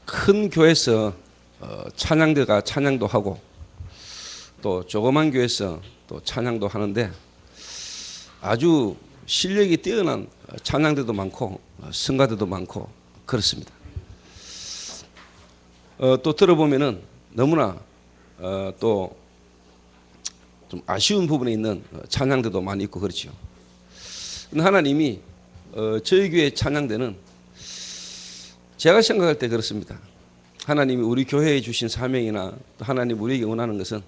큰 교회에서 찬양대가 찬양도 하고 또 조그만 교회에서 또 찬양도 하는데 아주 실력이 뛰어난 찬양대도 많고 성가대도 많고 그렇습니다. 또 들어보면은 너무나 또 좀 아쉬운 부분에 있는 찬양대도 많이 있고 그렇죠. 근데 하나님이 저희 교회 찬양대는 제가 생각할 때 그렇습니다. 하나님이 우리 교회에 주신 사명이나 또 하나님 우리에게 원하는 것은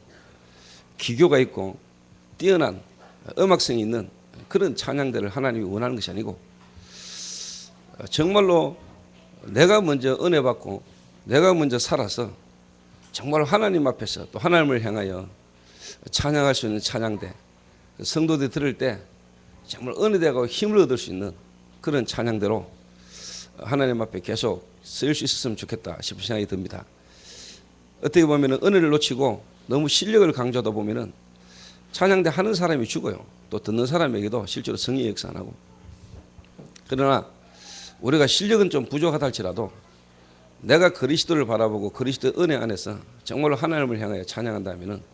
기교가 있고 뛰어난 음악성이 있는 그런 찬양대를 하나님이 원하는 것이 아니고 정말로 내가 먼저 은혜 받고 내가 먼저 살아서 정말 하나님 앞에서 또 하나님을 향하여 찬양할 수 있는 찬양대, 성도들이 들을 때 정말 은혜되고 힘을 얻을 수 있는 그런 찬양대로 하나님 앞에 계속 쓰일 수 있었으면 좋겠다 싶은 생각이 듭니다. 어떻게 보면 은혜를 놓치고 너무 실력을 강조하다 보면 찬양대 하는 사람이 죽어요. 또 듣는 사람에게도 실제로 성령의 역사 안 하고. 그러나 우리가 실력은 좀 부족하다 할지라도 내가 그리스도를 바라보고 그리스도의 은혜 안에서 정말로 하나님을 향하여 찬양한다면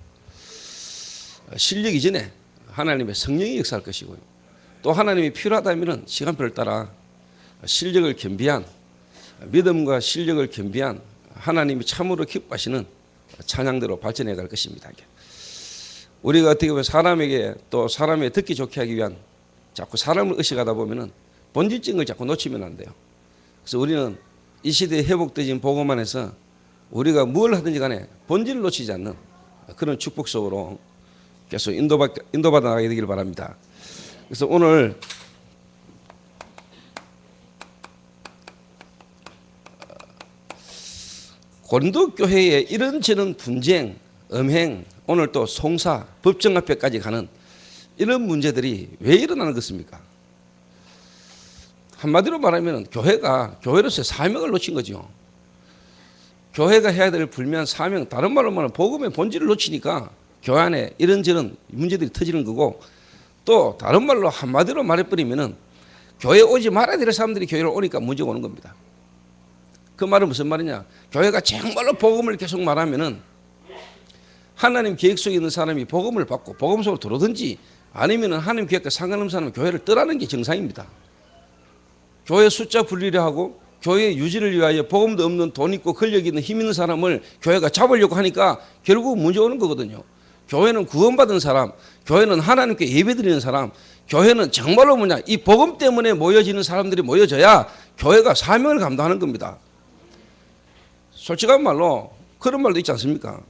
실력 이전에 하나님의 성령이 역사할 것이고요. 또 하나님이 필요하다면 시간표를 따라 실력을 겸비한 믿음과 실력을 겸비한 하나님이 참으로 기뻐하시는 찬양대로 발전해 갈 것입니다. 우리가 어떻게 보면 사람에게 또 사람의 듣기 좋게 하기 위한 자꾸 사람을 의식하다 보면은 본질적인 걸 자꾸 놓치면 안 돼요. 그래서 우리는 이 시대에 회복되진 복음 안에서 우리가 뭘 하든지 간에 본질을 놓치지 않는 그런 축복 속으로 계속 인도받아 나가게 되기를 바랍니다. 그래서 오늘 고린도 교회에 이런저런 분쟁, 음행, 오늘 또 송사, 법정 앞에까지 가는 이런 문제들이 왜 일어나는 것입니까? 한마디로 말하면 교회로서의 사명을 놓친 거죠. 교회가 해야 될 불면 사명, 다른 말로 말하면 복음의 본질을 놓치니까 교회 안에 이런저런 문제들이 터지는 거고, 또 다른 말로 한마디로 말해버리면 교회에 오지 말아야 될 사람들이 교회로 오니까 문제가 오는 겁니다. 그 말은 무슨 말이냐? 교회가 정말로 복음을 계속 말하면은 하나님 계획 속에 있는 사람이 복음을 받고 복음 속으로 들어오든지 아니면은 하나님 계획과 상관없는 사람은 교회를 떠나는 게 정상입니다. 교회 숫자 분리를 하고 교회 유지를 위하여 복음도 없는 돈 있고 권력 있는 힘 있는 사람을 교회가 잡으려고 하니까 결국 문제 오는 거거든요. 교회는 구원받은 사람, 교회는 하나님께 예배드리는 사람, 교회는 정말로 이 복음 때문에 모여지는 사람들이 모여져야 교회가 사명을 감당하는 겁니다. 솔직한 말로 그런 말도 있지 않습니까?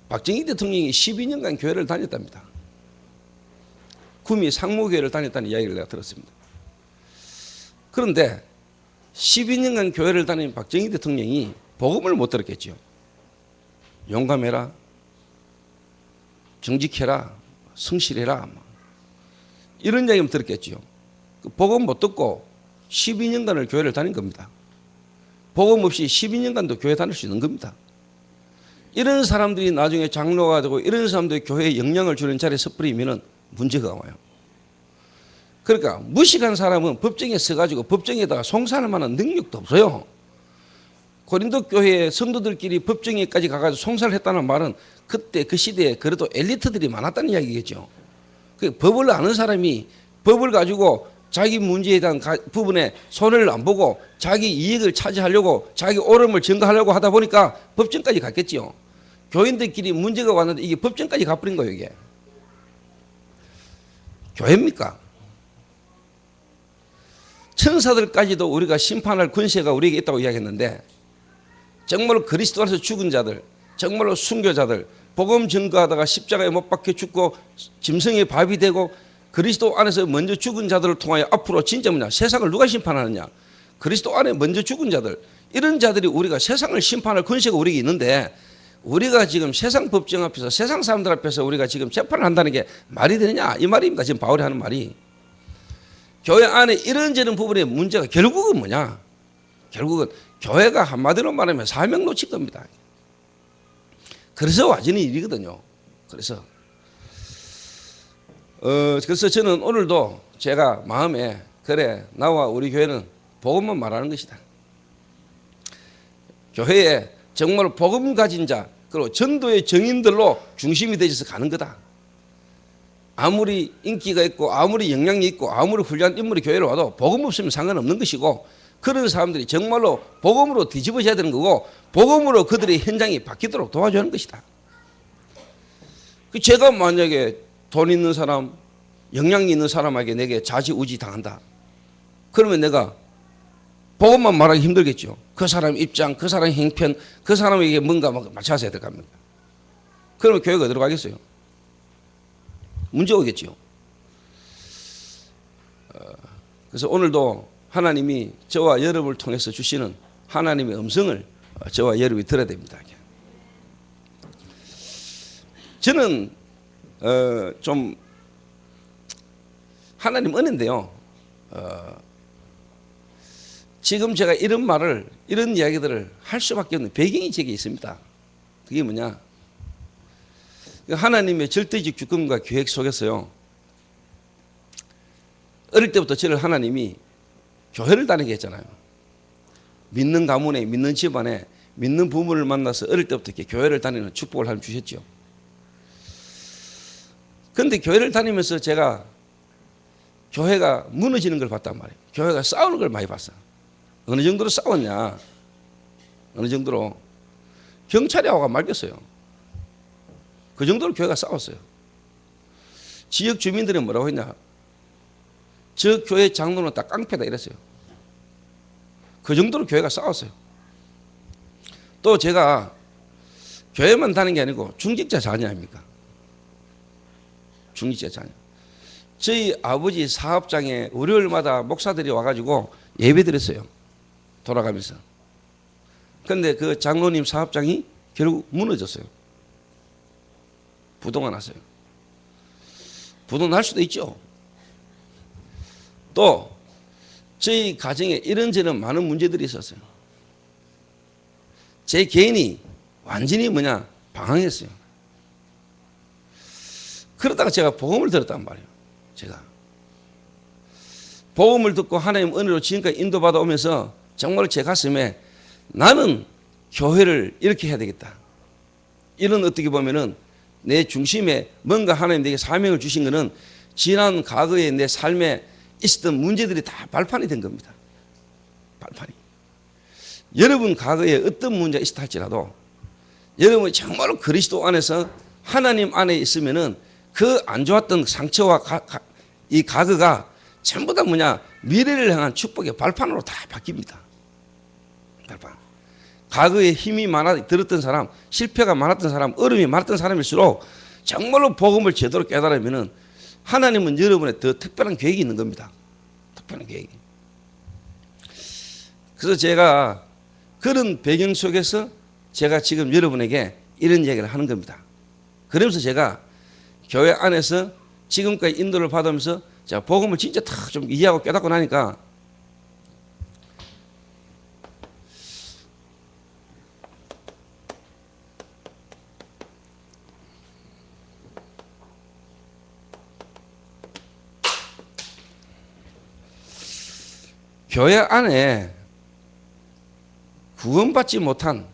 박정희 대통령이 12년간 교회를 다녔답니다. 구미 상무교회를 다녔다는 이야기를 내가 들었습니다. 그런데 12년간 교회를 다닌 박정희 대통령이 복음을 못 들었겠죠. 용감해라, 정직해라, 성실해라, 이런 이야기만 들었겠죠. 복음 못 듣고 12년간을 교회를 다닌 겁니다. 복음 없이 12년간도 교회 다닐 수 있는 겁니다. 이런 사람들이 나중에 장로가 되고 이런 사람들이 교회에 영향을 주는 자리에 서버리면 문제가 와요. 그러니까 무식한 사람은 법정에 서가지고 법정에다가 송사할 만한 능력도 없어요. 고린도 교회의 성도들끼리 법정에까지 가가지고 송사를 했다는 말은 그때 그 시대에 그래도 엘리트들이 많았다는 이야기겠죠. 그 법을 아는 사람이 법을 가지고 자기 문제에 대한 부분에 손해를 안 보고 자기 이익을 차지하려고 자기 옳음을 증거하려고 하다 보니까 법정까지 갔겠죠. 교인들끼리 문제가 왔는데 이게 법정까지 가버린 거예요. 이게 교회입니까? 천사들까지도 우리가 심판할 권세가 우리에게 있다고 이야기했는데 정말로 그리스도 안에서 죽은 자들, 정말로 순교자들, 복음 증거하다가 십자가에 못 박혀 죽고 짐승의 밥이 되고 그리스도 안에서 먼저 죽은 자들을 통하여 앞으로 진짜 세상을 누가 심판하느냐? 그리스도 안에 먼저 죽은 자들, 이런 자들이 우리가 세상을 심판할 권세가 우리에게 있는데 우리가 지금 세상 법정 앞에서 세상 사람들 앞에서 우리가 지금 재판을 한다는 게 말이 되느냐? 이 말입니다. 지금 바울이 하는 말이. 교회 안에 이런저런 부분의 문제가 결국은 뭐냐? 결국은 교회가 한마디로 말하면 사명 놓칠 겁니다. 그래서 와지는 일이거든요. 그래서 저는 오늘도 제가 마음에 그래 나와 우리 교회는 복음만 말하는 것이다. 교회에 정말 복음 가진 자, 그리고 전도의 정인들로 중심이 되어서 가는 거다. 아무리 인기가 있고 아무리 영향이 있고 아무리 훌륭한 인물이 교회를 와도 복음 없으면 상관없는 것이고, 그런 사람들이 정말로 복음으로 뒤집어져야 되는 거고, 복음으로 그들의 현장이 바뀌도록 도와줘야 하는 것이다. 제가 만약에 돈 있는 사람, 영향이 있는 사람에게 내게 좌지우지 당한다, 그러면 내가 복음만 말하기 힘들겠죠. 그 사람 입장, 그 사람 행편, 그 사람에게 뭔가 맞춰서 해야 될 겁니다. 그러면 교회가 어디로 가겠어요? 문제 오겠죠. 그래서 오늘도 하나님이 저와 여러분을 통해서 주시는 하나님의 음성을 저와 여러분이 들어야 됩니다. 저는 좀 하나님 은혜인데요. 지금 제가 이런 말을, 이런 이야기들을 할 수밖에 없는 배경이 제게 있습니다. 그게 뭐냐? 하나님의 절대적 주권과 계획 속에서요, 어릴 때부터 저를 하나님이 교회를 다니게 했잖아요. 믿는 가문에, 믿는 집안에, 믿는 부모를 만나서 어릴 때부터 이렇게 교회를 다니는 축복을 하나님 주셨죠. 그런데 교회를 다니면서 제가 교회가 무너지는 걸 봤단 말이에요. 교회가 싸우는 걸 많이 봤어요. 어느 정도로 싸웠냐? 어느 정도로? 경찰이 와가 말렸어요. 그 정도로 교회가 싸웠어요. 지역 주민들이 뭐라고 했냐? 저 교회 장로는 다 깡패다 이랬어요. 그 정도로 교회가 싸웠어요. 또 제가 교회만 다니는 게 아니고 중직자 자녀 아닙니까? 중직자 자녀. 저희 아버지 사업장에 월요일마다 목사들이 와가지고 예배 드렸어요. 돌아가면서. 그런데 그 장로님 사업장이 결국 무너졌어요. 부도가 났어요. 부도 날 수도 있죠. 또 저희 가정에 이런저런 많은 문제들이 있었어요. 제 개인이 완전히 방황했어요. 그러다가 제가 복음을 들었단 말이에요. 제가 복음을 듣고 하나님 은혜로 지금까지 인도받아 오면서 정말 제 가슴에 나는 교회를 이렇게 해야 되겠다. 이런, 어떻게 보면은 내 중심에 뭔가 하나님 내게 사명을 주신 것은 지난 과거의 내 삶에 있었던 문제들이 다 발판이 된 겁니다. 발판이. 여러분 과거에 어떤 문제가 있었다 할지라도 여러분이 정말로 그리스도 안에서 하나님 안에 있으면은 그 안 좋았던 상처와 이 과거가 전부 다 미래를 향한 축복의 발판으로 다 바뀝니다. 발판. 과거에 힘이 들었던 사람, 실패가 많았던 사람, 어려움이 많았던 사람일수록 정말로 복음을 제대로 깨달으면은 하나님은 여러분의 더 특별한 계획이 있는 겁니다. 특별한 계획이. 그래서 제가 그런 배경 속에서 제가 지금 여러분에게 이런 이야기를 하는 겁니다. 그러면서 제가 교회 안에서 지금까지 인도를 받으면서 제가 복음을 진짜 다 좀 이해하고 깨닫고 나니까 교회 안에 구원받지 못한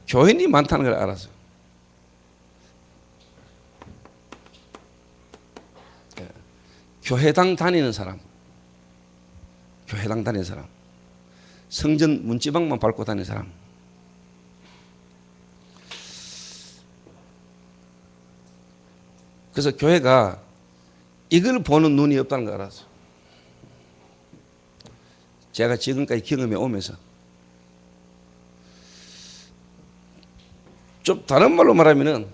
교인이 많다는 걸 알았어요. 교회당 다니는 사람, 교회당 다니는 사람, 성전 문지방만 밟고 다니는 사람, 그래서 교회가 이걸 보는 눈이 없다는 걸 알았어요. 제가 지금까지 경험해 오면서 좀 다른 말로 말하면은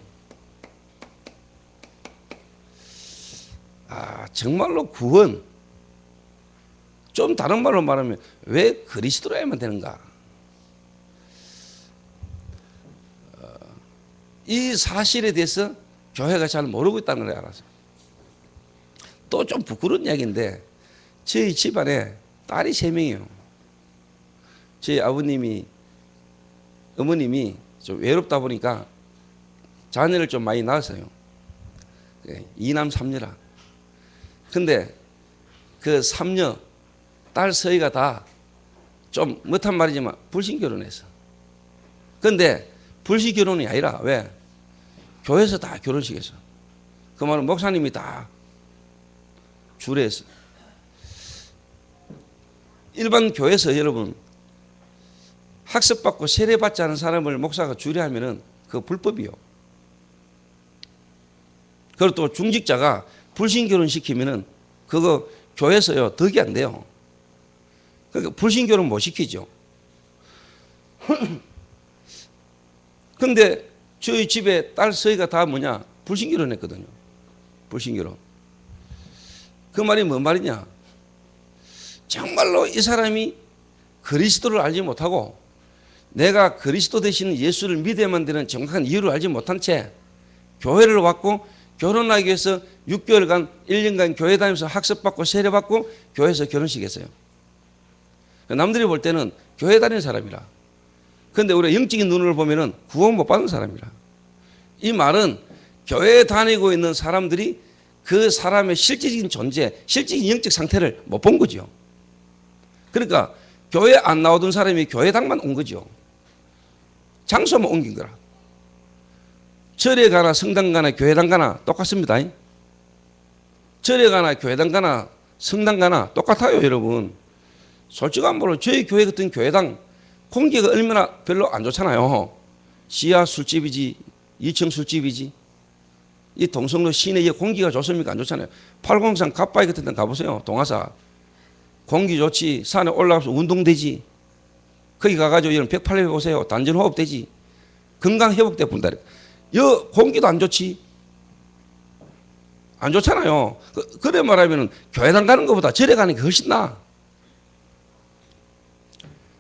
정말로 구원, 좀 다른 말로 말하면 왜 그리스도로야만 되는가? 이 사실에 대해서 교회가 잘 모르고 있다는 걸 알았어요. 또 좀 부끄러운 이야기인데 저희 집안에 딸이 3명이에요. 저희 아버님이, 어머님이 좀 외롭다 보니까 자녀를 좀 많이 낳았어요. 2남 3녀라. 근데 그 3녀, 딸 서희가 다 좀 못한 말이지만 불신 결혼했어. 근데 불신 결혼이 아니라 왜? 교회에서 다 결혼식했어. 그 말은 목사님이 다 주례했어. 일반 교회에서 여러분 학습받고 세례받지 않은 사람을 목사가 주례하면은 그거 불법이요. 그리고 또 중직자가 불신 결혼 시키면은 그거 교회에서요 덕이 안 돼요. 그러니까 불신 결혼 못 시키죠. 근데 저희 집에 딸 서희가 다 뭐냐? 불신 결혼했거든요. 불신 결혼. 그 말이 뭔 말이냐? 정말로 이 사람이 그리스도를 알지 못하고 내가 그리스도 되시는 예수를 믿어야만 되는 정확한 이유를 알지 못한 채 교회를 왔고 결혼하기 위해서 6개월간 1년간 교회 다니면서 학습받고 세례받고 교회에서 결혼식 했어요. 남들이 볼 때는 교회 다니는 사람이라. 그런데 우리가 영적인 눈으로 보면은 구원 못 받은 사람이라. 이 말은 교회에 다니고 있는 사람들이 그 사람의 실질적인 존재, 실질적인 영적 상태를 못 본 거죠. 그러니까 교회 안 나오던 사람이 교회당만 온 거죠. 장소만 옮긴 거라. 절에 가나 성당 가나 교회당 가나 똑같습니다. 절에 가나 교회당 가나 성당 가나 똑같아요, 여러분. 솔직한 말로 저희 교회 같은 교회당 공기가 얼마나 별로 안 좋잖아요. 지하 술집이지 2층 술집이지. 이 동성로 시내에 공기가 좋습니까? 안 좋잖아요. 팔공산 갓바위 같은 데 가보세요. 동화사. 공기 좋지. 산에 올라가서 운동되지. 거기 가가지고 이런 108회 보세요. 단전호흡 되지. 건강 회복돼 본다. 여 공기도 안 좋지. 안 좋잖아요. 그래 말하면 교회당 가는 것보다 절에 가는 게 훨씬 나아.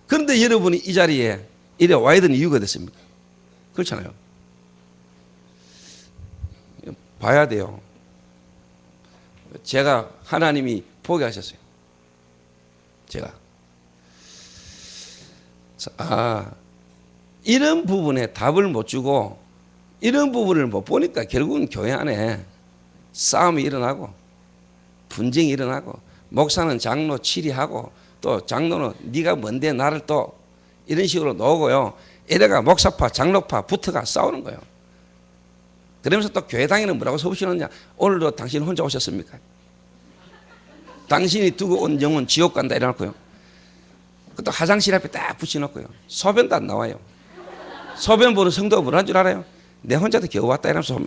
그런데 여러분이 이 자리에 이래 와야 되는 이유가 됐습니까? 그렇잖아요. 봐야 돼요. 제가 하나님이 보게 하셨어요. 제가 이런 부분에 답을 못 주고 이런 부분을 못 보니까 결국은 교회 안에 싸움이 일어나고 분쟁이 일어나고 목사는 장로 치리하고 또 장로는 네가 뭔데 나를 또 이런 식으로 놓고요. 이래가 목사파 장로파 붙어가 싸우는 거예요. 그러면서 또 교회당에는 뭐라고 서부시느냐. 오늘도 당신 혼자 오셨습니까? 당신이 두고 온 영혼 지옥 간다 이래놓고요. 또 화장실 앞에 딱 붙여놓고요. 소변도 안 나와요. 소변 보는 성도가 뭐라는 줄 알아요? 내 혼자도 겨우 왔다 이러면서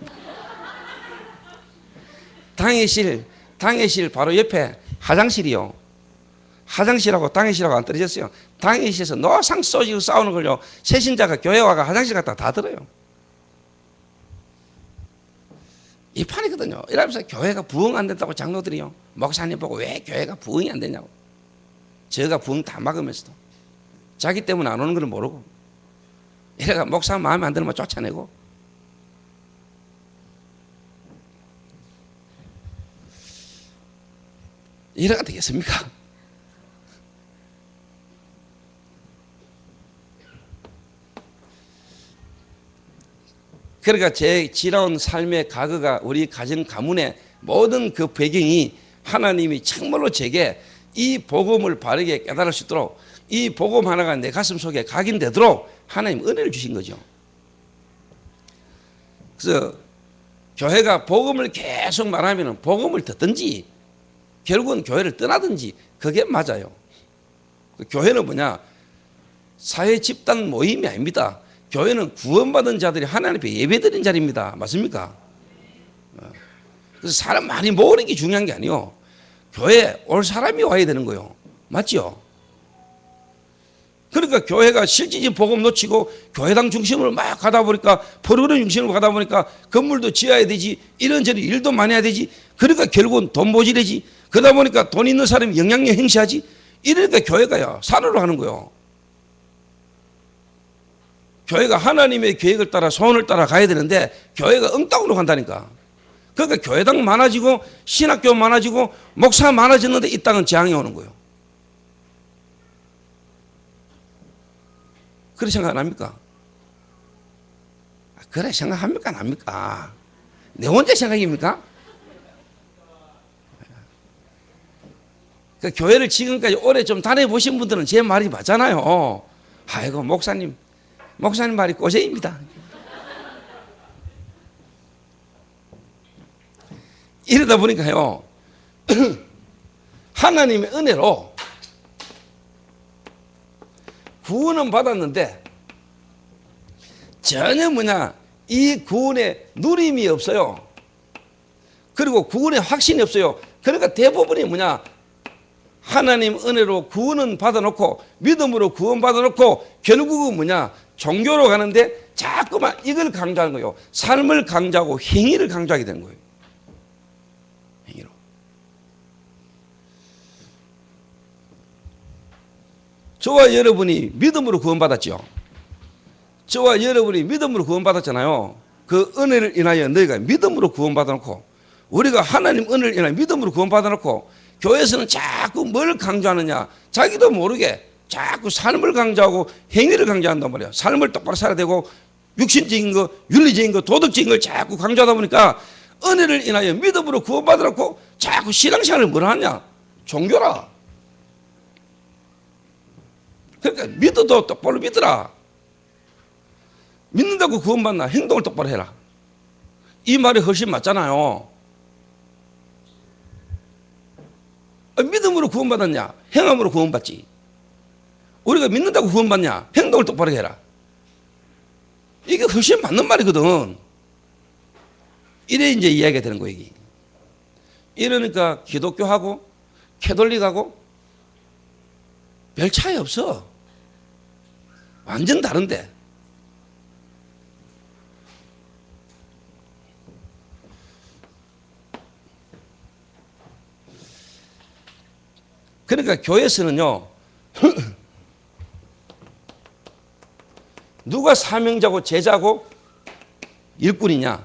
당회실 바로 옆에 화장실이요. 화장실하고 당회실하고 안 떨어졌어요. 당회실에서 노상 쏘지고 싸우는 걸요. 새신자가 교회 와가 화장실 갔다 다 들어요. 이 판이거든요. 이러면서 교회가 부흥 안 된다고 장로들이요. 목사님 보고 왜 교회가 부흥이 안 되냐고. 저가 부흥 다 막으면서도 자기 때문에 안 오는 걸 모르고 이래가 목사 마음에 안 들면 쫓아내고 이래가 되겠습니까? 그러니까 제 지나온 삶의 과거가 우리 가정 가문의 모든 그 배경이 하나님이 정말로 제게 이 복음을 바르게 깨달을 수 있도록 이 복음 하나가 내 가슴 속에 각인되도록 하나님 은혜를 주신 거죠. 그래서 교회가 복음을 계속 말하면 복음을 듣든지 결국은 교회를 떠나든지 그게 맞아요. 교회는 뭐냐? 사회 집단 모임이 아닙니다. 교회는 구원받은 자들이 하나님 앞에 예배드린 자리입니다. 맞습니까? 그래서 사람 많이 모으는 게 중요한 게 아니에요. 교회에 올 사람이 와야 되는 거예요. 맞죠? 그러니까 교회가 실질적인 복음 놓치고 교회당 중심으로 막 가다 보니까 프로그램 중심으로 가다 보니까 건물도 지어야 되지 이런저런 일도 많이 해야 되지 그러니까 결국은 돈 모질해지 그러다 보니까 돈 있는 사람이 영향력 행사하지 이러니까 교회가요 산으로 가는 거예요. 교회가 하나님의 계획을 따라 소원을 따라 가야 되는데 교회가 엉뚱으로 간다니까. 그러니까 교회당 많아지고 신학교 많아지고 목사 많아졌는데 이 땅은 재앙이 오는 거예요. 그렇게 생각 안 합니까? 그래 생각합니까 안 합니까? 내 혼자 생각입니까? 그 교회를 지금까지 오래 좀 다녀보신 분들은 제 말이 맞잖아요. 아이고, 목사님 말이 꼬재입니다. 이러다 보니까요, 하나님의 은혜로 구원은 받았는데 전혀 이 구원에 누림이 없어요. 그리고 구원에 확신이 없어요. 그러니까 대부분이 하나님 은혜로 구원은 받아놓고 믿음으로 구원 받아놓고 결국은 종교로 가는데 자꾸만 이걸 강조하는 거예요. 삶을 강조하고 행위를 강조하게 되는 거예요. 행위로. 저와 여러분이 믿음으로 구원 받았죠. 저와 여러분이 믿음으로 구원 받았잖아요. 그 은혜를 인하여 너희가 믿음으로 구원 받아놓고 우리가 하나님 은혜를 인하여 믿음으로 구원 받아놓고 교회에서는 자꾸 뭘 강조하느냐, 자기도 모르게 자꾸 삶을 강조하고 행위를 강조한단 말이에요. 삶을 똑바로 살아야 되고 육신적인 거, 윤리적인 거, 도덕적인 걸 자꾸 강조하다 보니까 은혜를 인하여 믿음으로 구원 받아놓고 자꾸 신앙생활을 뭘 하냐, 종교라. 그러니까 믿어도 똑바로 믿어라. 믿는다고 구원받나? 행동을 똑바로 해라. 이 말이 훨씬 맞잖아요. 믿음으로 구원받았냐? 행함으로 구원받지. 우리가 믿는다고 구원받냐? 행동을 똑바로 해라. 이게 훨씬 맞는 말이거든. 이래 이제 이야기가 되는 거예요. 이게. 이러니까 기독교하고 캐톨릭하고 별 차이 없어. 완전 다른데. 그러니까 교회에서는요, 누가 사명자고 제자고 일꾼이냐?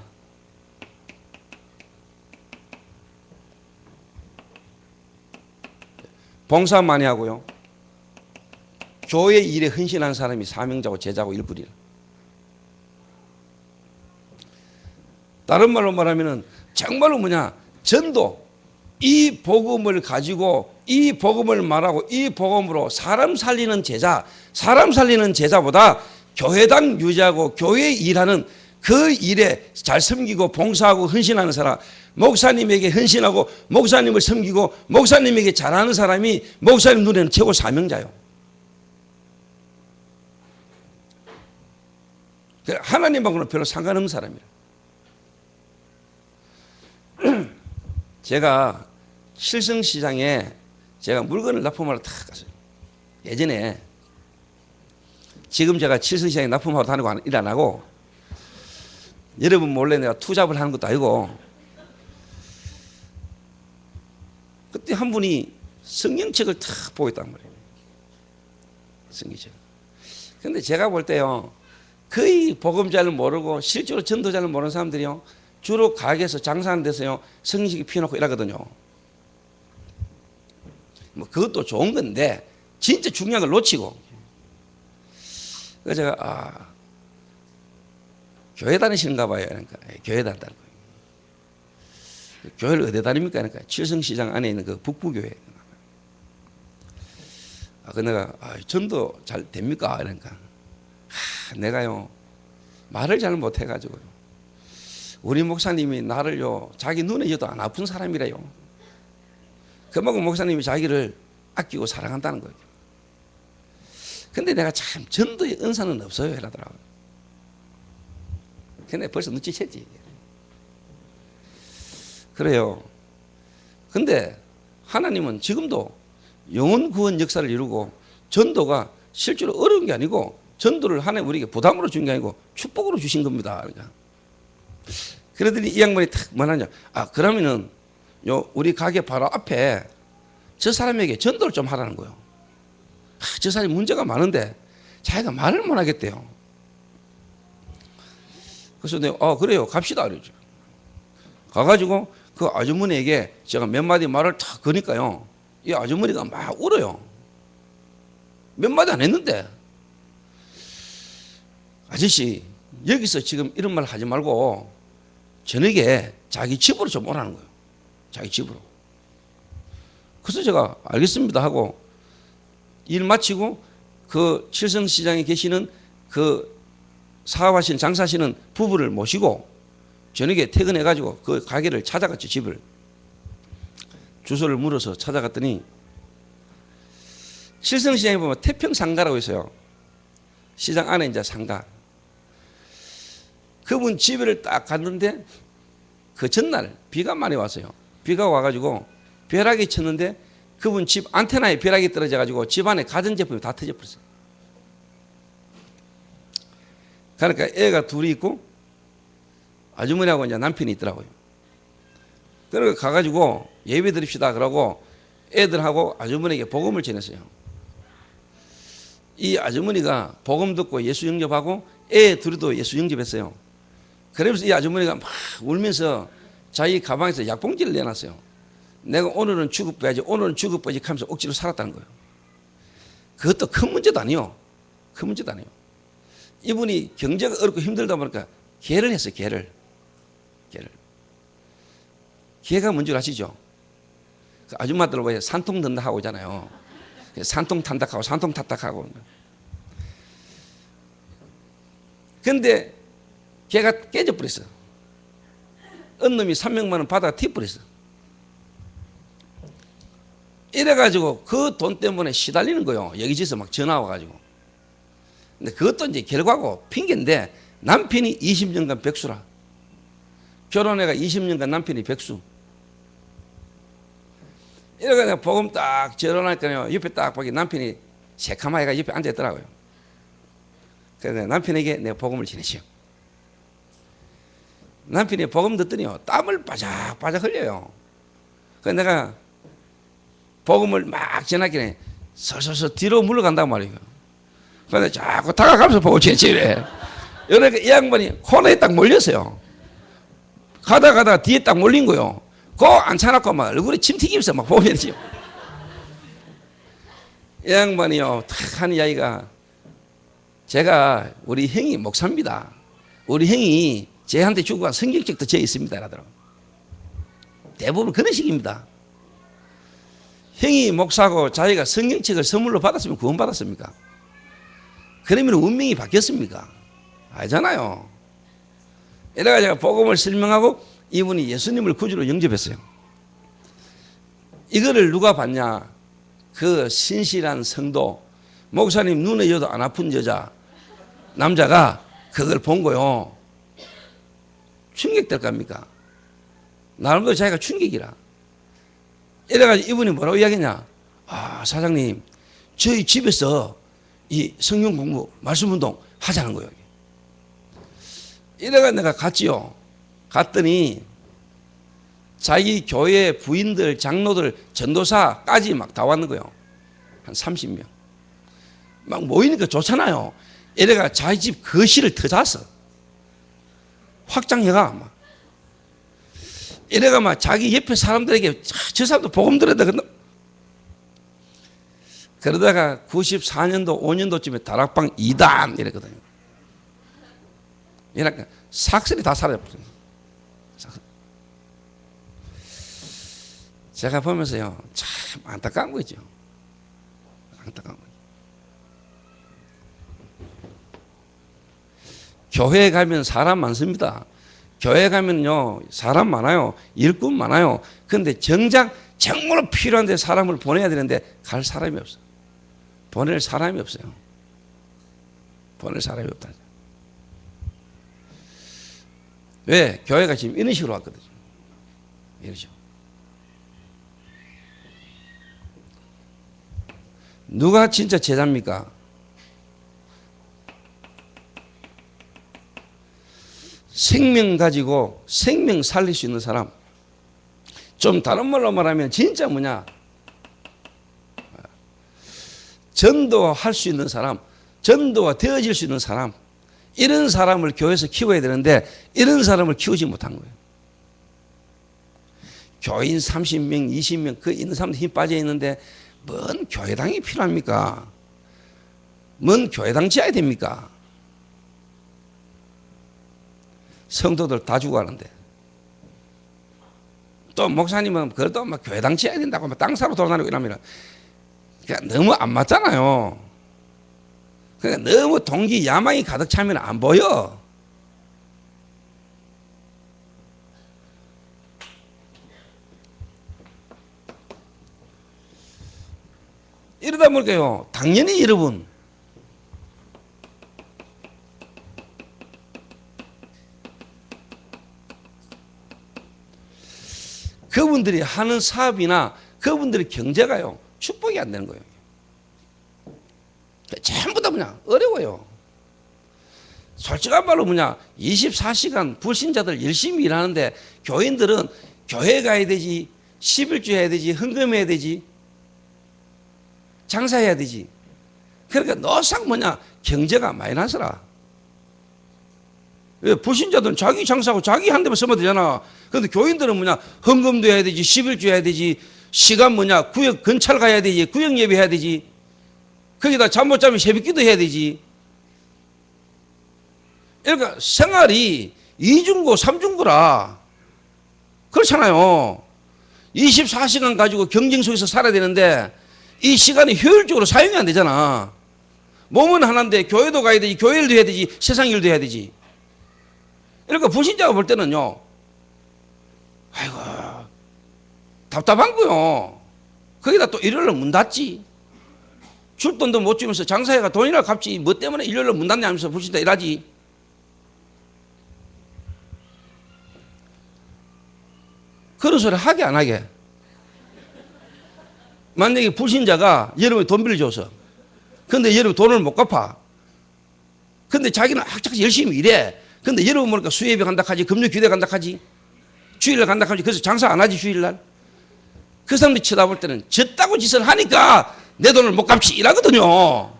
봉사 많이 하고요, 교회 일에 헌신한 사람이 사명자고 제자고 일꾼이라. 다른 말로 말하면 정말로 전도, 이 복음을 가지고 이 복음을 말하고 이 복음으로 사람 살리는 제자, 사람 살리는 제자보다 교회당 유지하고 교회 일하는 그 일에 잘 섬기고 봉사하고 헌신하는 사람, 목사님에게 헌신하고 목사님을 섬기고 목사님에게 잘하는 사람이 목사님 눈에는 최고 사명자요. 하나님하고는 별로 상관없는 사람이라. 제가 칠성시장에 제가 물건을 납품하러 탁 갔어요. 예전에. 지금 제가 칠성시장에 납품하러 다니고 일 안 하고, 여러분 몰래 내가 투잡을 하는 것도 아니고, 그때 한 분이 성경책을 탁 보고 있단 말이에요. 성경책. 근데 제가 볼 때요, 거의 복음 잘 모르고 실제로 전도 잘 모르는 사람들이요, 주로 가게에서 장사하는 데서요, 성경책이 피워놓고 이러거든요. 뭐 그것도 좋은 건데 진짜 중요한 걸 놓치고. 그래서 제가 교회 다니시는가 봐요. 그러니까 교회 다닌다는 거예요. 교회를 어디 다닙니까? 그러니까 칠성시장 안에 있는 그 북부교회. 그 내가 전도 잘 됩니까? 그러니까 내가요 말을 잘 못해가지고요, 우리 목사님이 나를요 자기 눈에 져도 안 아픈 사람이래요. 그만큼 목사님이 자기를 아끼고 사랑한다는 거예요. 근데 내가 참 전도의 은사는 없어요 이러더라고요. 근데 벌써 눈치챘지. 그래요. 근데 하나님은 지금도 영혼 구원 역사를 이루고, 전도가 실제로 어려운 게 아니고 전도를 하나님 우리에게 부담으로 준 게 아니고 축복으로 주신 겁니다. 그러니까. 그러더니 이 양반이 탁 뭐하냐, 그러면은 우리 가게 바로 앞에 저 사람에게 전도를 좀 하라는 거예요. 저 사람이 문제가 많은데 자기가 말을 못 하겠대요. 그래서 내가 그래요 갑시다 그러죠. 가가지고 그 아주머니에게 제가 몇 마디 말을 탁 거니까요, 이 아주머니가 막 울어요. 몇 마디 안 했는데, 아저씨 여기서 지금 이런 말 하지 말고 저녁에 자기 집으로 좀 오라는 거예요. 자기 집으로. 그래서 제가 알겠습니다 하고 일 마치고 그 칠성시장에 계시는 그 사업하시는 장사하시는 부부를 모시고 저녁에 퇴근해가지고 그 가게를 찾아갔죠. 집을 주소를 물어서 찾아갔더니 칠성시장에 보면 태평상가라고 있어요. 시장 안에 이제 상가. 그분 집을 딱 갔는데 그 전날 비가 많이 왔어요. 비가 와가지고 벼락이 쳤는데 그분 집 안테나에 벼락이 떨어져가지고 집 안에 가전제품이 다 터져버렸어요. 그러니까 애가 둘이 있고 아주머니하고 이제 남편이 있더라고요. 그러니까 가가지고 예배 드립시다 그러고 애들하고 아주머니에게 복음을 전했어요. 이 아주머니가 복음 듣고 예수 영접하고 애 둘이도 예수 영접했어요. 그러면서 이 아주머니가 막 울면서 자기 가방에서 약봉지를 내놨어요. 내가 오늘은 죽어봐야지, 오늘은 죽어봐야지 하면서 억지로 살았다는 거예요. 그것도 큰 문제도 아니요. 큰 문제도 아니에요. 이분이 경제가 어렵고 힘들다 보니까 개를 했어요. 개를. 개가 뭔지 아시죠? 그 아줌마들 왜 산통 든다 하고 있잖아요. 산통 탄다하고 산통 탔다하고. 근데 개가 깨져버렸어. 어느 놈이 300만 원 받아가 튀어버렸어. 이래가지고 그 돈 때문에 시달리는 거예요. 여기저기서 막 전화 와가지고. 근데 그것도 이제 결과고 핑계인데 남편이 20년간 백수라. 결혼해가 20년간 남편이 백수. 이래가 내가 복음 딱 결혼하니까요. 옆에 딱 보기 남편이 새카마이가 옆에 앉아있더라고요. 그래서 남편에게 내가 복음을 전했어요. 남편이 복음 듣더니요. 땀을 바짝바짝 흘려요. 그래서 내가 복음을 막 전하기에 설설설 뒤로 물러간단 말이에요. 그래서 자꾸 다가가면서 복음을 전했지. 그러니까 이 양반이 코너에 딱 몰렸어요. 가다가 뒤에 딱 몰린 거요. 그 앉혀놓고 막 얼굴에 침 튀기면서 막 보면서요. 이 양반이요. 탁 하는 이야기가 제가 우리 형이 목사입니다. 우리 형이 제한테 주고 간 성경책도 제 있습니다. 라더라고요. 대부분 그런 식입니다. 형이 목사고 자기가 성경책을 선물로 받았으면 구원 받았습니까? 그러면 운명이 바뀌었습니까? 알잖아요. 이래가 제가 복음을 설명하고 이분이 예수님을 구주로 영접했어요. 이거를 누가 봤냐? 그 신실한 성도, 목사님 눈에 여도 안 아픈 여자, 남자가 그걸 본 거요. 충격될 겁니까? 나름대로 자기가 충격이라. 이래가지고 이분이 뭐라고 이야기했냐? 아, 사장님, 저희 집에서 이 성경 공부, 말씀 운동 하자는 거예요. 이래가 내가 갔지요. 갔더니 자기 교회 부인들, 장로들, 전도사까지 막 다 왔는 거예요. 한 30명. 막 모이니까 좋잖아요. 이래가 자기 집 거실을 터졌어. 확장해가 막. 이래가 막 자기 옆에 사람들에게 저 사람도 복음 들었다. 그러다가 94년도, 5년도쯤에 다락방 2단 이랬거든요. 이러니까 삭슬이 다 사라져버려요. 제가 보면서요, 참 안타까운 거죠. 안타까운 거죠. 교회에 가면 사람 많습니다. 교회 가면요, 사람 많아요. 일꾼 많아요. 그런데 정작 정말로 필요한데 사람을 보내야 되는데 갈 사람이 없어요. 보낼 사람이 없어요. 보낼 사람이 없다. 왜? 교회가 지금 이런 식으로 왔거든요. 이런 식으로. 누가 진짜 제자입니까? 생명 가지고 생명 살릴 수 있는 사람. 좀 다른 말로 말하면 진짜 뭐냐? 전도할 수 있는 사람, 전도가 되어질 수 있는 사람, 이런 사람을 교회에서 키워야 되는데 이런 사람을 키우지 못한 거예요. 교인 30명, 20명 그 있는 사람들 힘 빠져 있는데 뭔 교회당이 필요합니까? 뭔 교회당 지어야 됩니까? 성도들 다 죽어가는데 또 목사님은 그래도 막 교회당 지어야 된다고 막 땅 사러 돌아다니고 이러면 그러니까 너무 안 맞잖아요. 그러니까 너무 동기 야망이 가득 차면 안 보여. 이러다 보니까요, 당연히 여러분, 그분들이 하는 사업이나 그분들의 경제가요, 축복이 안 되는 거예요. 전부 다 뭐냐, 어려워요. 솔직한 말로 뭐냐, 24시간 불신자들 열심히 일하는데 교인들은 교회 가야 되지, 11조 해야 되지, 헌금해야 되지, 장사해야 되지. 그러니까 노상 뭐냐, 경제가 마이너스라. 왜? 불신자들은 자기 장사하고 자기 한 대만 쓰면 되잖아. 그런데 교인들은 뭐냐, 헌금도 해야 되지, 11조 해야 되지, 시간 뭐냐, 구역 근찰 가야 되지, 구역 예배 해야 되지, 거기다 잠 못 자면 새벽기도 해야 되지. 그러니까 생활이 이중고 삼중고라. 그렇잖아요. 24시간 가지고 경쟁 속에서 살아야 되는데 이 시간이 효율적으로 사용이 안 되잖아. 몸은 하나인데 교회도 가야 되지, 교회 일도 해야 되지, 세상 일도 해야 되지. 그러니까 불신자가 볼 때는요, 아이고 답답한 거요. 거기다 또 일요일날 문 닫지. 줄 돈도 못 주면서 장사해가 돈이나 갚지, 뭐 때문에 일요일날 문 닫냐면서 불신자 일하지. 그런 소리 하게 안 하게? 만약에 불신자가 여러분이 돈 빌려줘서, 근데 여러분 돈을 못 갚아. 근데 자기는 학자같이 열심히 일해. 근데 여러분 보니까 수예배 간다 하지, 금요교대 간다 하지, 주일날 간다 하지. 그래서 장사 안 하지, 주일날. 그 사람들이 쳐다볼 때는 졌다고 짓을 하니까 내 돈을 못 갚지 이라거든요.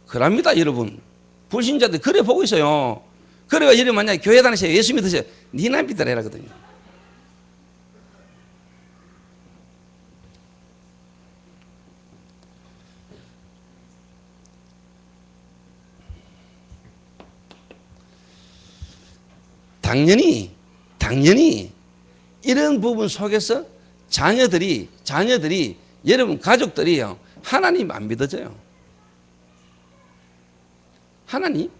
그럽니다, 여러분. 불신자들 그래 보고 있어요. 그래가 여러분 만약에 교회 다니세요, 예수 믿으세요, 니나 믿으라 이라거든요. 당연히 이런 부분 속에서 자녀들이 여러분 가족들이요, 하나님 안 믿어져요. 하나님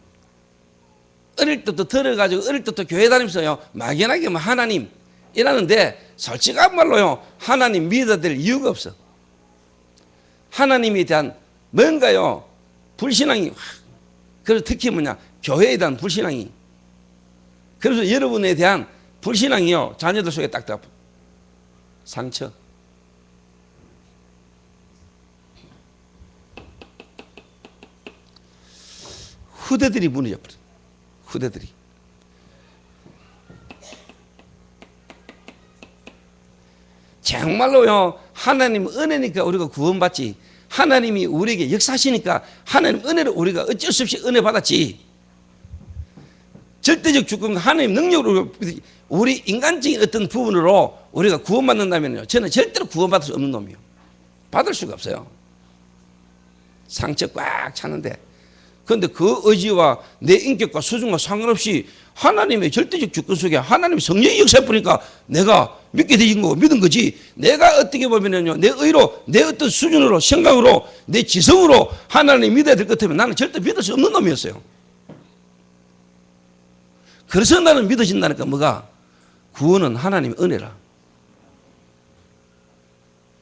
어릴 때부터 들어가지고 어릴 때부터 교회 다니면서요 막연하게 뭐 하나님 이라는데 솔직한 말로요 하나님 믿어야 될 이유가 없어. 하나님에 대한 뭔가요 불신앙이, 그래서 특히 뭐냐, 교회에 대한 불신앙이, 그래서 여러분에 대한 불신앙이요 자녀들 속에 딱딱 상처. 후대들이 무너져 버려. 후대들이. 정말로요 하나님 은혜니까 우리가 구원받지, 하나님이 우리에게 역사하시니까 하나님 은혜를 우리가 어쩔 수 없이 은혜 받았지. 절대적 주권과 하나님 능력으로 우리 인간적인 어떤 부분으로 우리가 구원받는다면요, 저는 절대로 구원받을 수 없는 놈이요. 받을 수가 없어요. 상처 꽉 차는데. 그런데 그 의지와 내 인격과 수준과 상관없이 하나님의 절대적 주권 속에 하나님의 성령의 역사에 보니까 내가 믿게 되신 거고 믿은 거지. 내가 어떻게 보면요, 내 의로, 내 어떤 수준으로, 생각으로, 내 지성으로 하나님 믿어야 될 것 같으면 나는 절대 믿을 수 없는 놈이었어요. 그래서 나는 믿어진다니까. 뭐가? 구원은 하나님의 은혜라.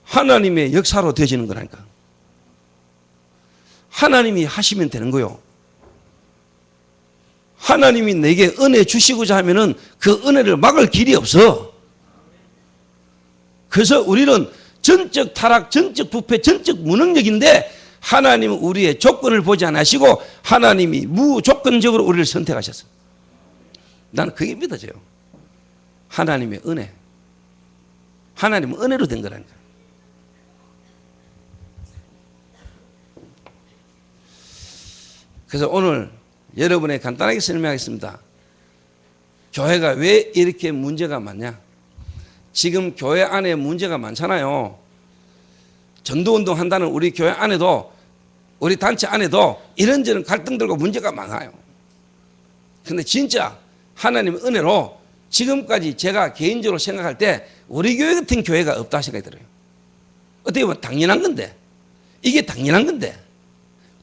하나님의 역사로 되어지는 거라니까. 하나님이 하시면 되는 거요. 하나님이 내게 은혜 주시고자 하면은 그 은혜를 막을 길이 없어. 그래서 우리는 전적 타락, 전적 부패, 전적 무능력인데 하나님은 우리의 조건을 보지 않으시고 하나님이 무조건적으로 우리를 선택하셨어. 나는 그게 믿어져요. 하나님의 은혜. 하나님은 은혜로 된 거라니까. 그래서 오늘 여러분에 간단하게 설명하겠습니다. 교회가 왜 이렇게 문제가 많냐? 지금 교회 안에 문제가 많잖아요. 전도운동 한다는 우리 교회 안에도, 우리 단체 안에도 이런저런 갈등들과 문제가 많아요. 근데 진짜 하나님의 은혜로 지금까지 제가 개인적으로 생각할 때 우리 교회 같은 교회가 없다 생각이 들어요. 어떻게 보면 당연한 건데, 이게 당연한 건데,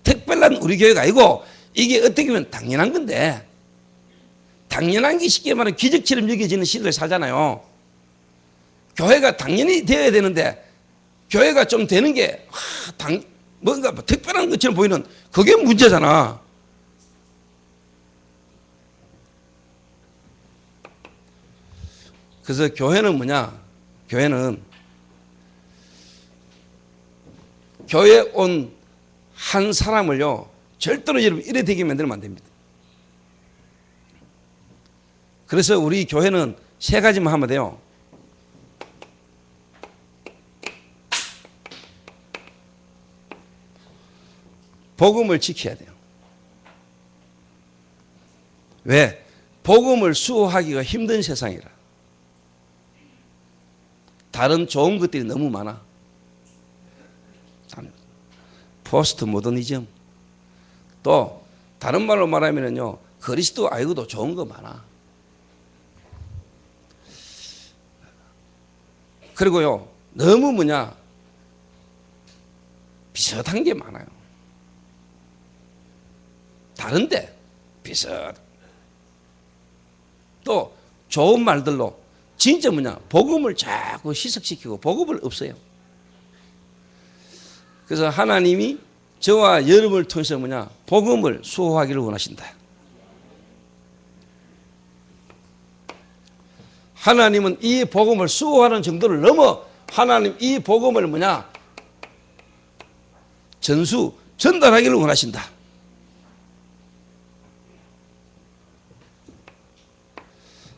특별한 우리 교회가 아니고 이게 어떻게 보면 당연한 건데, 당연한 게 쉽게 말하면 기적처럼 여겨지는 시대를 살잖아요. 교회가 당연히 되어야 되는데 교회가 좀 되는 게 뭔가 특별한 것처럼 보이는 그게 문제잖아. 그래서 교회는 뭐냐? 교회는 교회에 온 한 사람을요 절대로 여러분 이래 되게 만들면 안 됩니다. 그래서 우리 교회는 세 가지만 하면 돼요. 복음을 지켜야 돼요. 왜? 복음을 수호하기가 힘든 세상이라. 다른 좋은 것들이 너무 많아. 포스트 모더니즘. 또 다른 말로 말하면요 그리스도 알고도 좋은 거 많아. 그리고요 너무 뭐냐 비슷한 게 많아요. 다른데 비슷. 또 좋은 말들로 진짜 뭐냐 복음을 자꾸 희석시키고 복음을 없어요. 그래서 하나님이 저와 여러분을 통해서 뭐냐 복음을 수호하기를 원하신다. 하나님은 이 복음을 수호하는 정도를 넘어 하나님 이 복음을 뭐냐 전달하기를 원하신다.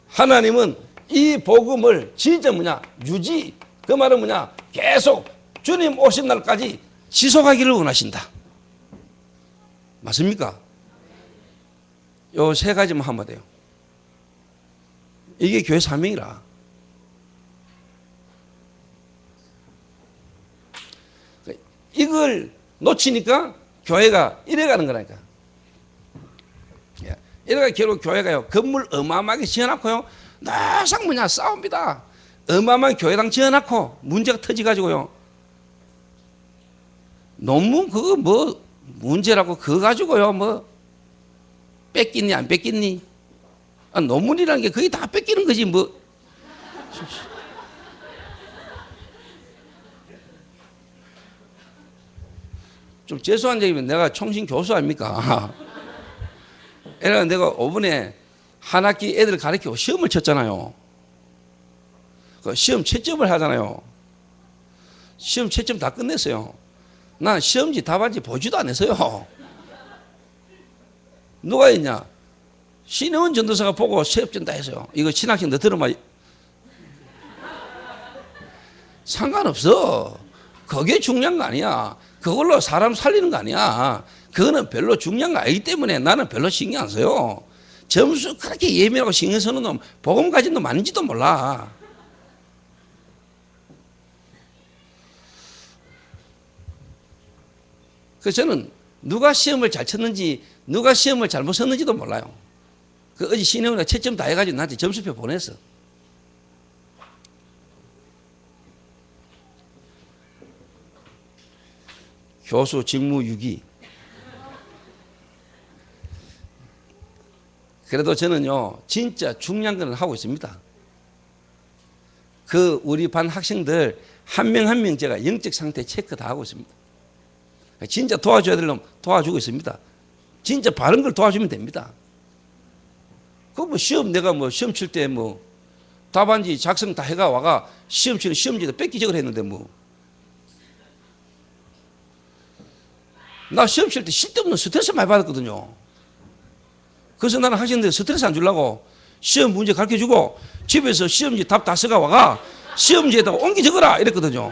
하나님은 이 복음을 진짜 뭐냐 유지, 그 말은 뭐냐 계속 주님 오신 날까지 지속하기를 원하신다. 맞습니까? 요 세 가지만 하면 돼요. 이게 교회 사명이라. 이걸 놓치니까 교회가 이래가는 거라니까. 이래가 결국 교회가요 건물 어마어마하게 지어놨고요 항상 뭐냐 싸웁니다. 어마어마한 교회당 지어놨고 문제가 터지가지고요 논문 그거 뭐 문제라고 그거 가지고요 뭐 뺏겼니 안 뺏겼니? 논문이라는 게 거의 다 뺏기는 거지 뭐. 좀 죄송한 얘기면 내가 총신 교수 아닙니까? 애가 내가 5분에 한 학기 애들 가르치고 시험을 쳤잖아요. 그 시험 채점을 하잖아요. 시험 채점 다 끝냈어요. 난 시험지 답안지 보지도 않았어요. 누가 했냐? 신혜원 전도사가 보고 시험점 다 했어요. 이거 신학생들 들으면 상관없어. 그게 중요한 거 아니야. 그걸로 사람 살리는 거 아니야. 그거는 별로 중요한 거 아니기 때문에 나는 별로 신경 안 써요. 점수 그렇게 예민하고 신경 쓰는 놈 복음 가진 놈 아닌지도 몰라. 그래서 저는 누가 시험을 잘 쳤는지 누가 시험을 잘못 썼는지도 몰라요. 그 어제 신혜원이가 채점 다 해가지고 나한테 점수표 보냈어. 교수 직무 유기. 그래도 저는요 진짜 중요한 걸 하고 있습니다. 그 우리 반 학생들 한 명 한 명 제가 영적 상태 체크 다 하고 있습니다. 진짜 도와줘야 될 놈 도와주고 있습니다. 진짜 바른 걸 도와주면 됩니다. 그 뭐 시험 내가 뭐 시험 칠 때 뭐 답안지 작성 다 해가 와가 시험 치는 시험지도 뺏기적을 했는데 뭐 나 시험 칠 때 쓸데없는 스트레스 많이 받았거든요. 그래서 나는 학생들 스트레스 안 주려고 시험 문제 가르쳐주고 집에서 시험지 답 다 써가 와가 시험지에다가 옮기 적어라 이랬거든요.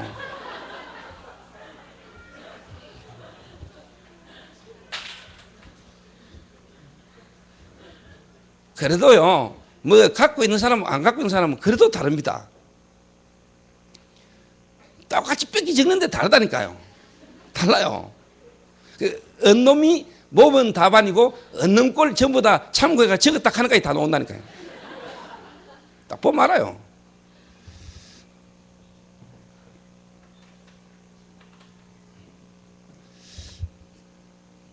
그래도요 뭐 갖고 있는 사람은 안 갖고 있는 사람은 그래도 다릅니다. 똑같이 뺏기 적는데 다르다니까요. 달라요. 그 언놈이 몸은 다반이고 얻는 꼴 전부 다 참고해가 저거 딱 하나까지 다 나온다니까요. 딱 보면 알아요.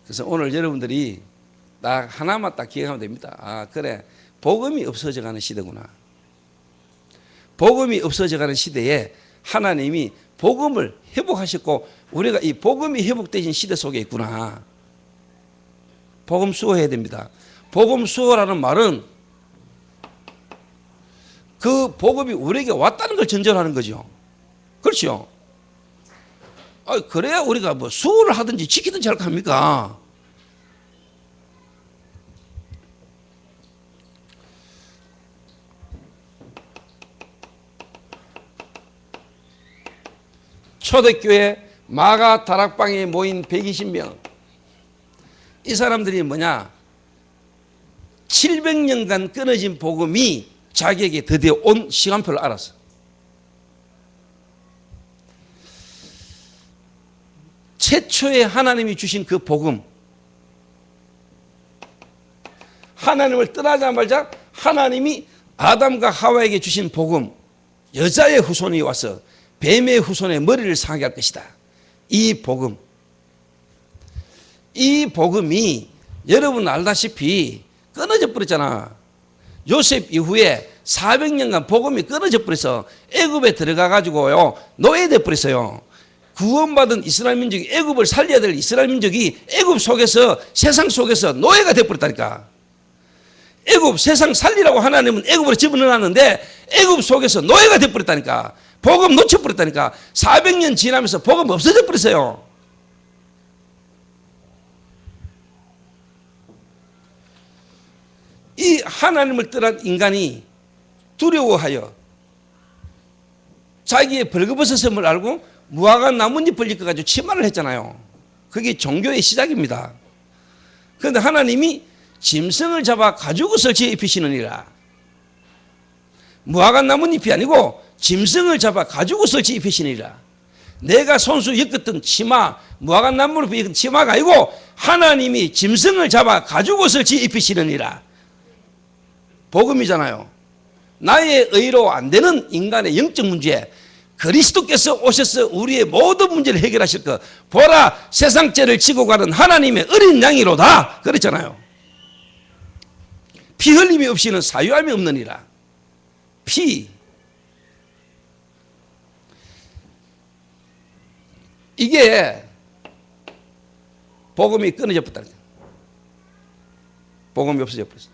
그래서 오늘 여러분들이 딱 하나만 딱 기억하면 됩니다. 아, 그래. 복음이 없어져가는 시대구나. 복음이 없어져가는 시대에 하나님이 복음을 회복하셨고 우리가 이 복음이 회복되신 시대 속에 있구나. 복음 수호해야 됩니다. 복음 수호라는 말은 그 복음이 우리에게 왔다는 걸 전제로 하는 거죠. 그렇죠? 그래야 우리가 뭐 수호를 하든지 지키든지 할 거 합니까? 초대교회 마가 다락방에 모인 120명. 이 사람들이 뭐냐? 700년간 끊어진 복음이 자기에게 드디어 온 시간표를 알았어. 최초에 하나님이 주신 그 복음, 하나님을 떠나자마자 하나님이 아담과 하와에게 주신 복음, 여자의 후손이 와서 뱀의 후손의 머리를 상하게 할 것이다. 이 복음, 이 복음이 여러분 알다시피 끊어져 버렸잖아. 요셉 이후에 400년간 복음이 끊어져 버려서 애굽에 들어가 가지고요 노예돼 버렸어요. 구원받은 이스라엘 민족이 애굽을 살려야 될 이스라엘 민족이 애굽 속에서 세상 속에서 노예가 돼 버렸다니까. 애굽 세상 살리라고 하나님은 애굽으로 집어넣었는데 애굽 속에서 노예가 돼 버렸다니까. 복음 놓쳐 버렸다니까. 400년 지나면서 복음 없어져 버렸어요. 이 하나님을 떠난 인간이 두려워하여 자기의 벌거벗었음을 알고 무화과 나뭇잎을 엮어가지고 치마를 했잖아요. 그게 종교의 시작입니다. 그런데 하나님이 짐승을 잡아 가죽옷을 지어 입히시느니라. 무화과 나뭇잎이 아니고 짐승을 잡아 가죽옷을 지어 입히시느니라. 내가 손수 엮었던 치마, 무화과 나무로 엮은 치마가 아니고 하나님이 짐승을 잡아 가죽옷을 지어 입히시느니라. 복음이잖아요. 나의 의로 안 되는 인간의 영적 문제, 그리스도께서 오셔서 우리의 모든 문제를 해결하실 것. 보라, 세상 죄를 지고 가는 하나님의 어린 양이로다. 그랬잖아요. 피 흘림이 없이는 사유함이 없느니라. 피. 이게 복음이 끊어져 버렸다. 복음이 없어져 버렸어.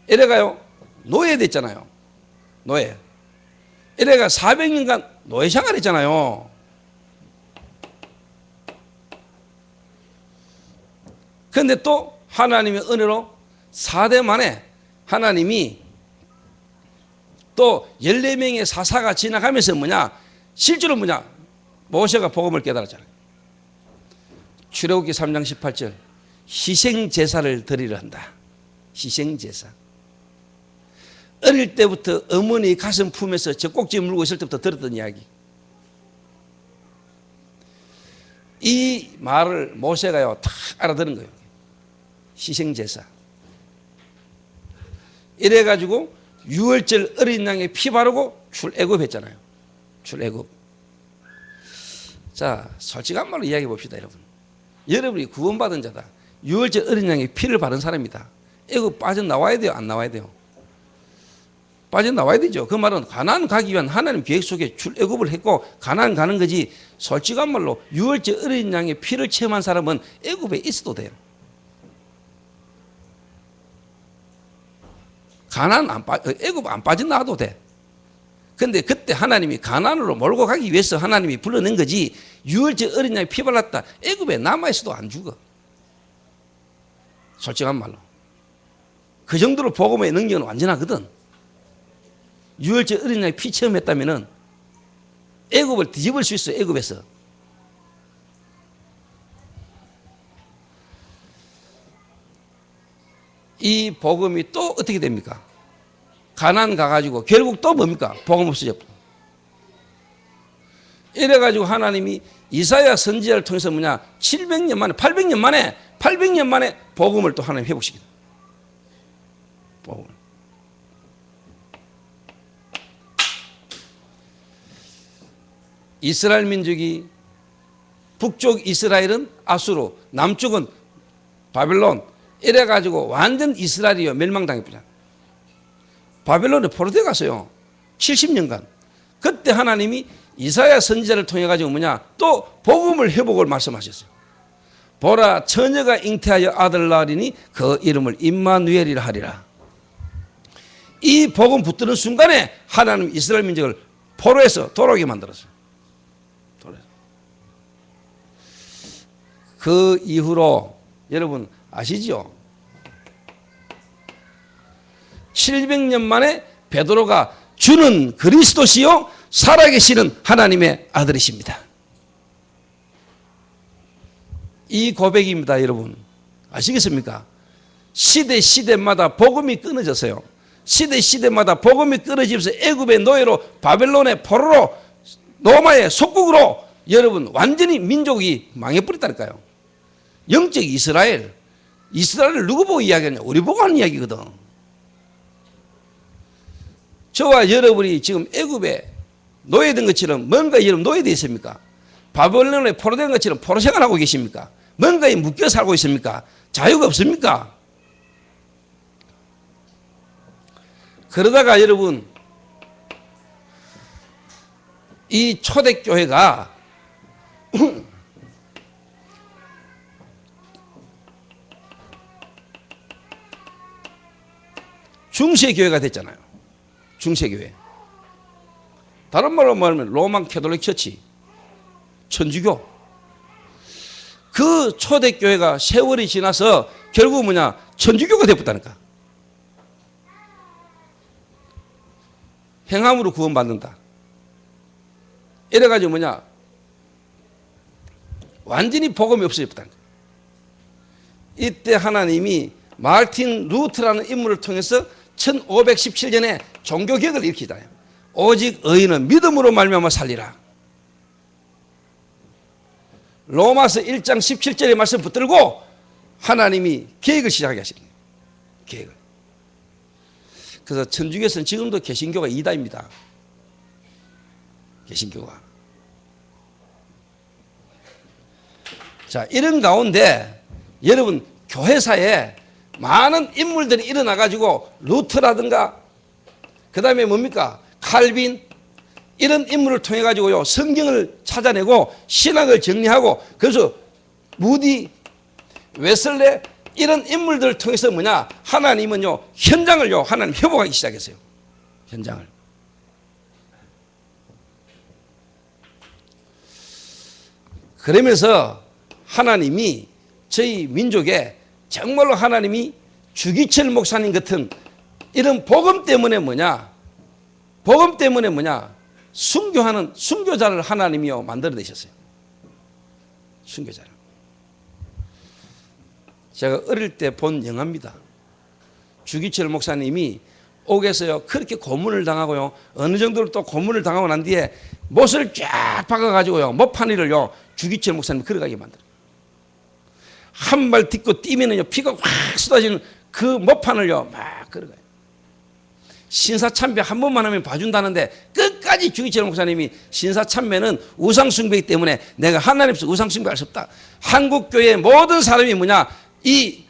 이래가요 노예됐잖아요. 노예. 이래가 400년간 노예 생활했잖아요. 그런데 또 하나님의 은혜로 4대 만에 하나님이 또 14명의 사사가 지나가면서 뭐냐, 실제로 뭐냐, 모세가 복음을 깨달았잖아요. 출애굽기 3장 18절 희생제사를 드리려 한다. 희생제사. 어릴 때부터 어머니 가슴 품에서 젖꼭지 물고 있을 때부터 들었던 이야기. 이 말을 모세가요 다 알아들은 거예요. 희생제사. 이래가지고 6월절 어린 양에 피 바르고 출애굽했잖아요. 출애굽. 자, 솔직한 말로 이야기해 봅시다, 여러분. 여러분이 구원받은 자다. 6월절 어린 양에 피를 바른 사람이다. 애굽 빠져나와야 돼요, 안 나와야 돼요? 빠져나와야 되죠. 그 말은 가나안 가기 위한 하나님 계획 속에 출애굽을 했고 가나안 가는 거지. 솔직한 말로 6월절 어린 양의 피를 체험한 사람은 애굽에 있어도 돼요. 애굽 안 빠져나와도 돼. 근데 그때 하나님이 가나안으로 몰고 가기 위해서 하나님이 불러낸 거지. 6월절 어린 양이 피 발랐다. 애굽에 남아있어도 안 죽어. 솔직한 말로. 그 정도로 복음의 능력은 완전하거든. 6월절 어린 양이 피 체험했다면은 애굽을 뒤집을 수 있어. 애굽에서. 이 복음이 또 어떻게 됩니까? 가나안 가가지고 결국 또 뭡니까? 복음 없어져. 이래가지고 하나님이 이사야 선지자를 통해서 뭐냐 700년 만에 800년 만에 복음을 또 하나님 회복시키다. 복음을. 이스라엘 민족이 북쪽 이스라엘은 아수르, 남쪽은 바벨론 이래가지고 완전 이스라엘이 멸망당했잖아. 바벨론에 포로되어 갔어요. 70년간. 그때 하나님이 이사야 선지자를 통해 가지고 뭐냐 또 복음을 회복을 말씀하셨어요. 보라 처녀가 잉태하여 아들 낳으리니 그 이름을 임마누엘이라 하리라. 이 복음 붙드는 순간에 하나님 이스라엘 민족을 포로에서 돌아오게 만들었어요. 그 이후로 여러분 아시죠? 700년 만에 베드로가 주는 그리스도시요 살아계시는 하나님의 아들이십니다. 이 고백입니다, 여러분. 아시겠습니까? 시대마다 복음이 끊어졌어요. 시대마다 복음이 끊어지면서 애굽의 노예로 바벨론의 포로로 로마의 속국으로 여러분 완전히 민족이 망해버렸다니까요. 영적 이스라엘을 누구 보고 이야기하냐? 우리 보고 하는 이야기거든. 저와 여러분이 지금 애굽에 노예된 것처럼 뭔가 여러분 노예되어 있습니까? 바벨론에 포로된 것처럼 포로 생활하고 계십니까? 뭔가에 묶여 살고 있습니까? 자유가 없습니까? 그러다가 여러분 이 초대교회가 중세교회가 됐잖아요. 중세교회. 다른 말로 말하면 로만 캐톨릭 처치, 천주교. 그 초대교회가 세월이 지나서 결국 뭐냐 천주교가 되었다니까. 행함으로 구원받는다. 이래가지고 뭐냐 완전히 복음이 없어졌다니까. 이때 하나님이 마르틴 루트라는 인물을 통해서 1517년에 종교개혁을 일으키잖아요. 오직 의인은 믿음으로 말미암아 살리라. 로마서 1장 17절의 말씀 붙들고 하나님이 계획을 시작하게 하시는 거예요. 계획을. 그래서 천주교에서는 지금도 개신교가 이다입니다. 개신교가. 자, 이런 가운데 여러분 교회사에 많은 인물들이 일어나가지고 루터라든가 그 다음에 뭡니까 칼빈 이런 인물을 통해 가지고요 성경을 찾아내고 신학을 정리하고 그래서 무디 웨슬레 이런 인물들을 통해서 뭐냐 하나님은요 현장을요 하나님 회복하기 시작했어요. 현장을. 그러면서 하나님이 저희 민족에 정말로 하나님이 주기철 목사님 같은 이런 복음 때문에 뭐냐 순교하는 순교자를 하나님이요 만들어내셨어요. 순교자를. 제가 어릴 때 본 영화입니다. 주기철 목사님이 옥에서요 그렇게 고문을 당하고요 어느 정도로 또 고문을 당하고 난 뒤에 못을 쫙 박아가지고요 못판 위를요 주기철 목사님이 걸어가게 만들어요. 한 발 딛고 뛰면은요 피가 확 쏟아지는 그 못판을요 막 걸어가요. 신사참배 한 번만 하면 봐준다는데 끝까지 주기철 목사님이 신사참배는 우상숭배이기 때문에 내가 하나님 없어 우상숭배할 수 없다. 한국교회의 모든 사람이 뭐냐 이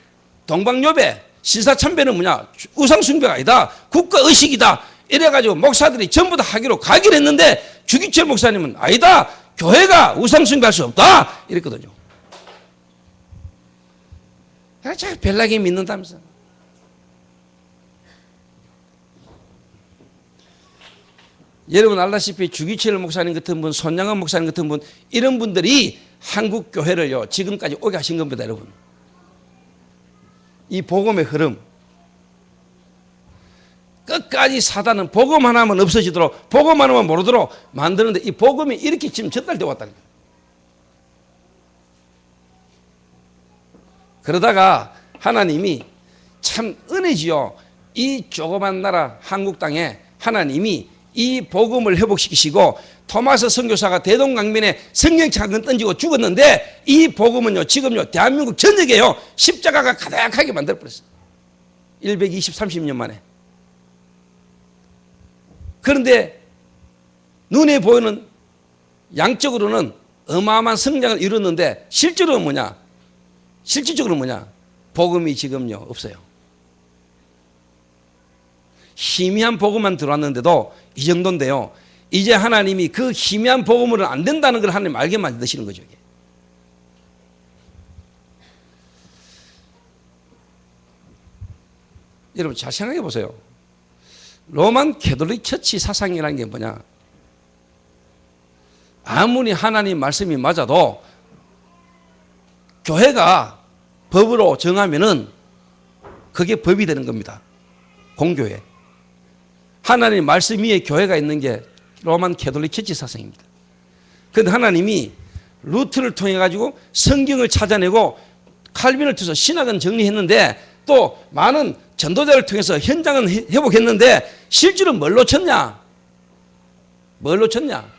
동방요배 신사참배는 뭐냐 우상숭배가 아니다. 국가의식이다. 이래가지고 목사들이 전부 다 하기로 가기로 했는데 주기철 목사님은 아니다. 교회가 우상숭배할 수 없다. 이랬거든요. 자, 별나게 믿는다면서. 여러분 알다시피 주기철 목사님 같은 분, 손양원 목사님 같은 분 이런 분들이 한국 교회를요 지금까지 오게 하신 겁니다, 여러분. 이 복음의 흐름. 끝까지 사단은 복음 하나만 없어지도록 복음 하나만 모르도록 만드는데 이 복음이 이렇게 지금 전달되어 왔다니까. 그러다가 하나님이 참 은혜지요. 이 조그만 나라 한국 땅에 하나님이 이 복음을 회복시키시고 토마스 선교사가 대동강변에 성경책을 던지고 죽었는데 이 복음은요 지금요 대한민국 전역에요 십자가가 가득하게 만들어버렸어요. 120, 30년 만에. 그런데 눈에 보이는 양적으로는 어마어마한 성장을 이뤘는데 실질적으로 뭐냐? 실질적으로 뭐냐? 복음이 지금요 없어요. 희미한 복음만 들어왔는데도 이 정도인데요. 이제 하나님이 그 희미한 복음으로는 안 된다는 걸 하나님 알게 만드시는 거죠. 이게. 여러분 잘 생각해 보세요. 로만 캐톨릭 처치 사상이라는 게 뭐냐? 아무리 하나님 말씀이 맞아도 교회가 법으로 정하면은 그게 법이 되는 겁니다. 공교회. 하나님 말씀 위에 교회가 있는 게 로만 캐톨릭 처치 사상입니다. 그런데 하나님이 루트를 통해 가지고 성경을 찾아내고 칼빈을 통해서 신학은 정리했는데 또 많은 전도자를 통해서 현장은 회복했는데 실제로 뭘 놓쳤냐? 뭘 놓쳤냐?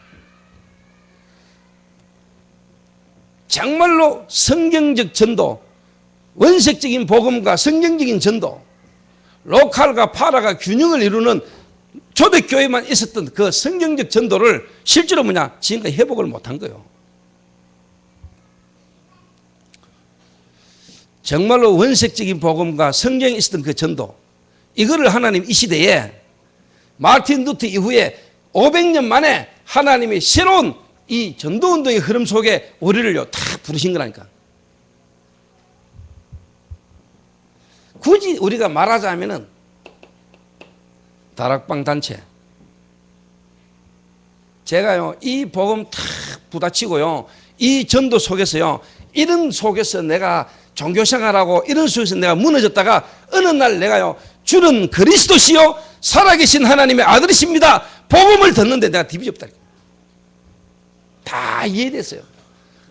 정말로 성경적 전도, 원색적인 복음과 성경적인 전도, 로컬과 파라가 균형을 이루는 초대교회만 있었던 그 성경적 전도를 실제로 뭐냐? 지금까지 회복을 못한 거예요. 정말로 원색적인 복음과 성경에 있었던 그 전도, 이거를 하나님 이 시대에 마틴 루터 이후에 500년 만에 하나님이 새로운 이 전도운동의 흐름 속에 우리를요 다 부르신 거라니까. 굳이 우리가 말하자면은 다락방 단체, 제가요 이 복음 탁 부딪히고요 이 전도 속에서요 이런 속에서 내가 종교생활하고 이런 속에서 내가 무너졌다가 어느 날 내가요 주는 그리스도시요 살아계신 하나님의 아들이십니다 복음을 듣는데 내가 뒤집었다. 다 이해됐어요.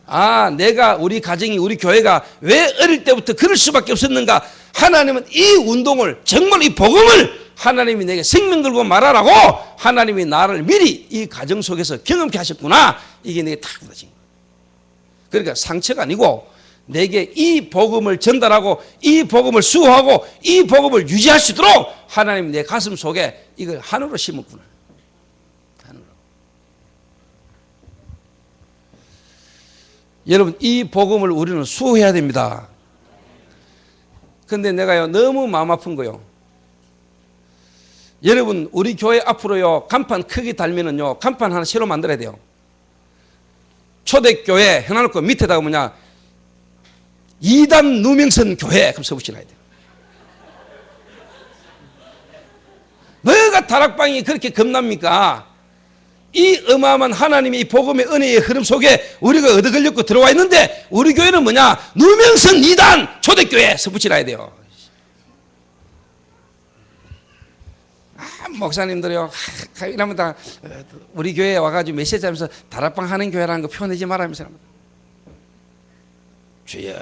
아, 내가 우리 가정이 우리 교회가 왜 어릴 때부터 그럴 수밖에 없었는가. 하나님은 이 운동을 정말 이 복음을 하나님이 내게 생명 걸고 말하라고 하나님이 나를 미리 이 가정 속에서 경험케 하셨구나. 이게 내게 다 부러진 거예요. 그러니까 상처가 아니고 내게 이 복음을 전달하고 이 복음을 수호하고 이 복음을 유지할 수 있도록 하나님이 내 가슴 속에 이걸 하늘로 심었구나. 하늘로. 여러분 이 복음을 우리는 수호해야 됩니다. 그런데 내가요 너무 마음 아픈 거요. 여러분 우리 교회 앞으로요 간판 크게 달면은요 간판 하나 새로 만들어야 돼요. 초대교회 해놓고 밑에다가 뭐냐 2단 누명선 교회 그럼 써붙여놔야 돼요. 뭐가 다락방이 그렇게 겁납니까? 이 어마어마한 하나님의 이 복음의 은혜의 흐름 속에 우리가 얻어 걸렸고 들어와 있는데 우리 교회는 뭐냐 누명선 2단 초대교회 써붙여놔야 돼요. 목사님들이요 이러면 다 우리 교회에 와가지고 메시지 하면서 다락방 하는 교회라는 거 표현하지 말라면서 주여